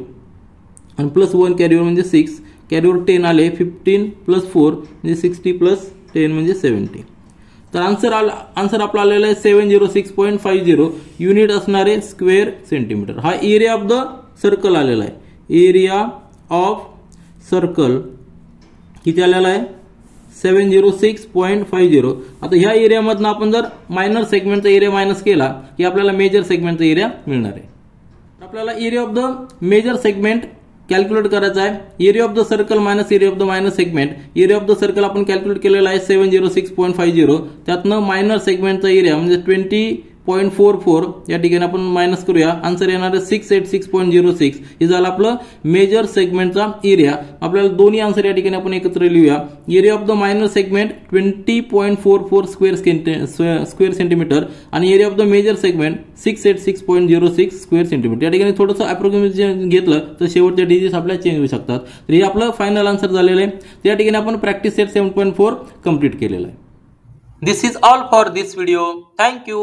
आणि प्लस 1 कॅरीवर म्हणजे 6, कॅरीवर 10 आले. 15 प्लस 4 म्हणजे 60 प्लस 10 म्हणजे 70. तर आन्सर आपला आलेला आहे 706.50 युनिट असणारे स्क्वेअर सेंटीमीटर. हा एरिया ऑफ द सर्कल आलेला आहे. एरिया ऑफ सर्कल किती आलेला आहे 706.50. आता ह्या एरियामधनं आपण जर मायनर सेगमेंटचा एरिया मायनस केला की आपल्याला मेजर सेगमेंटचा एरिया मिळणार आहे. आपल्याला area of the major segment calculate करायचा आहे. Area of the circle minus area of the minor segment. Area of the circle आपण कॅल्क्युलेट केलेला आहे 706.50. त्यातनं मायनर सेगमेंटचा एरिया म्हणजे 20.44 या ठिकाणी आपण मायनस करूया. आन्सर येणार आहे 686.06. हे झालं आपलं मेजर सेगमेंटचा एरिया. आपल्याला दोन्ही आन्सर या ठिकाणी आपण एकत्र लिहूया. Area of the minor segment 20.44 square centimetre आणि area of the major segment 686.06 square centimetre. या ठिकाणी थोडंसं अप्रॉक्सिमेशन घेतलं तर शेवटच्या डिजिट्स आपल्या चेंज होऊ शकतात. तर हे आपलं फायनल आन्सर झालेलं आहे. त्या ठिकाणी आपण प्रॅक्टिस सेट 7.4 कंप्लीट केलेलं आहे. This is all for this video. Thank you.